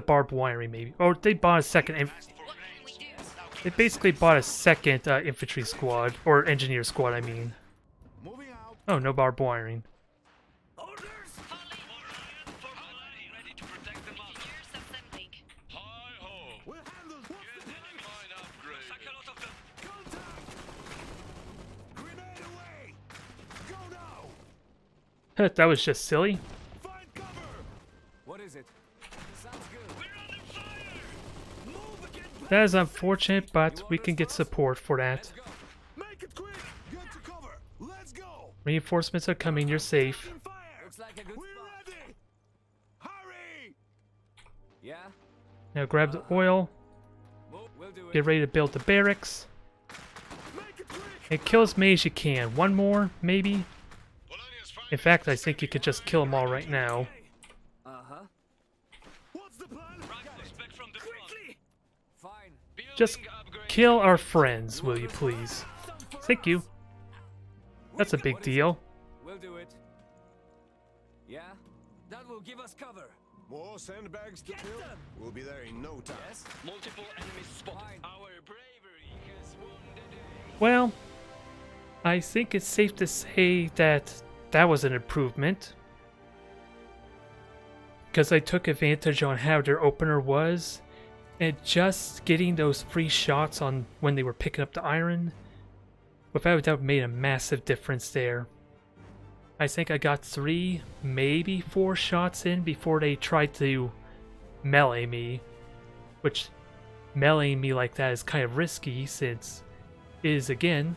barbed wiring maybe. Or they bought a second, What can we do? they basically bought a second infantry squad, or engineer squad I mean. Moving out. Oh, no barbed wiring. Orders. Ready to protect the mother. Engineers assembling. Hi-ho! We'll handle what's Get the enemy mine upgrade. Like a lot of them. Contact! Grenade away! Go now! That was just silly. Find cover! What is it? Sounds good. We're under fire! Move again. That is unfortunate, but we can get support for that. Let's go. Make it quick! Get to cover! Let's go! Reinforcements are coming, you're safe. Taking fire! Looks like a good We're spot. ready! Hurry! Yeah. Now grab the oil, Move. We'll do it. get ready to build the barracks, Make it quick! and kill as many as you can. One more, maybe? Polonia's fine. In fact, I think you could just kill them all right now. Uh-huh. What's the plan? Rifles back from the front. Quickly. Fine. Building Just upgrade. kill our friends, will you please? Thank you. That's a big What is it? deal. We'll do it. Yeah. That will give us cover. More sandbags to Get build? them! We'll be there in no time. Yes. Multiple enemies spotted. Fine. Our bravery has won the day. Well, I think it's safe to say that that was an improvement. Because I took advantage on how their opener was, and just getting those free shots on when they were picking up the iron, without a doubt made a massive difference there. I think I got 3, maybe 4 shots in before they tried to melee me. which meleeing me like that is kind of risky since it is, again,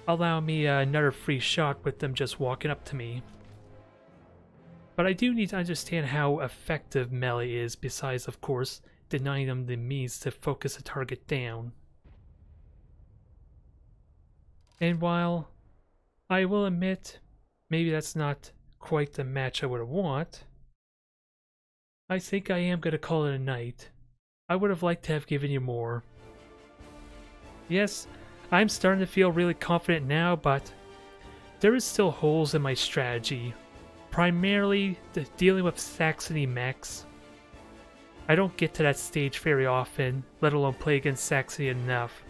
allowing me another free shot with them just walking up to me. But I do need to understand how effective melee is, besides, of course, denying them the means to focus a target down. And while I will admit, maybe that's not quite the match I would want, I think I am going to call it a night. I would have liked to have given you more. Yes, I'm starting to feel really confident now, but there is still holes in my strategy. Primarily dealing with Saxony mechs. I don't get to that stage very often, let alone play against Saxony enough.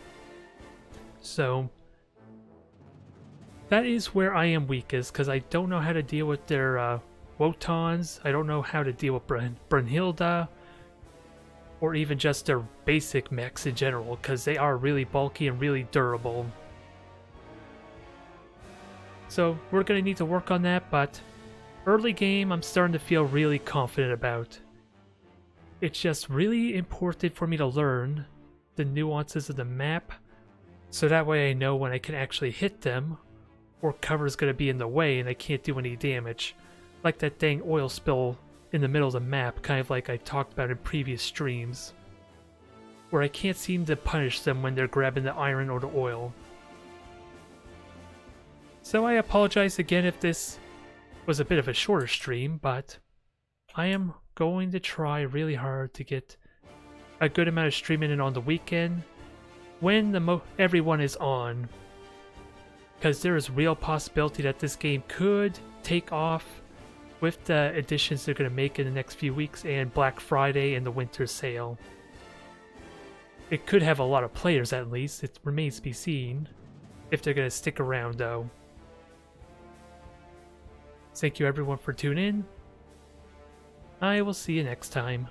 So that is where I am weakest, because I don't know how to deal with their Wotans. I don't know how to deal with Brunhilde, or even just their basic mechs in general, because they are really bulky and really durable. So we're going to need to work on that, but early game I'm starting to feel really confident about. It's just really important for me to learn the nuances of the map, so that way I know when I can actually hit them, or cover is going to be in the way and I can't do any damage. Like that dang oil spill in the middle of the map, kind of like I talked about in previous streams, where I can't seem to punish them when they're grabbing the iron or the oil. So I apologize again if this was a bit of a shorter stream, but I am going to try really hard to get a good amount of streaming in on the weekend when everyone is on, because there is real possibility that this game could take off with the additions they're going to make in the next few weeks and Black Friday and the winter sale. It could have a lot of players at least. It remains to be seen if they're going to stick around though. Thank you everyone for tuning in. I will see you next time.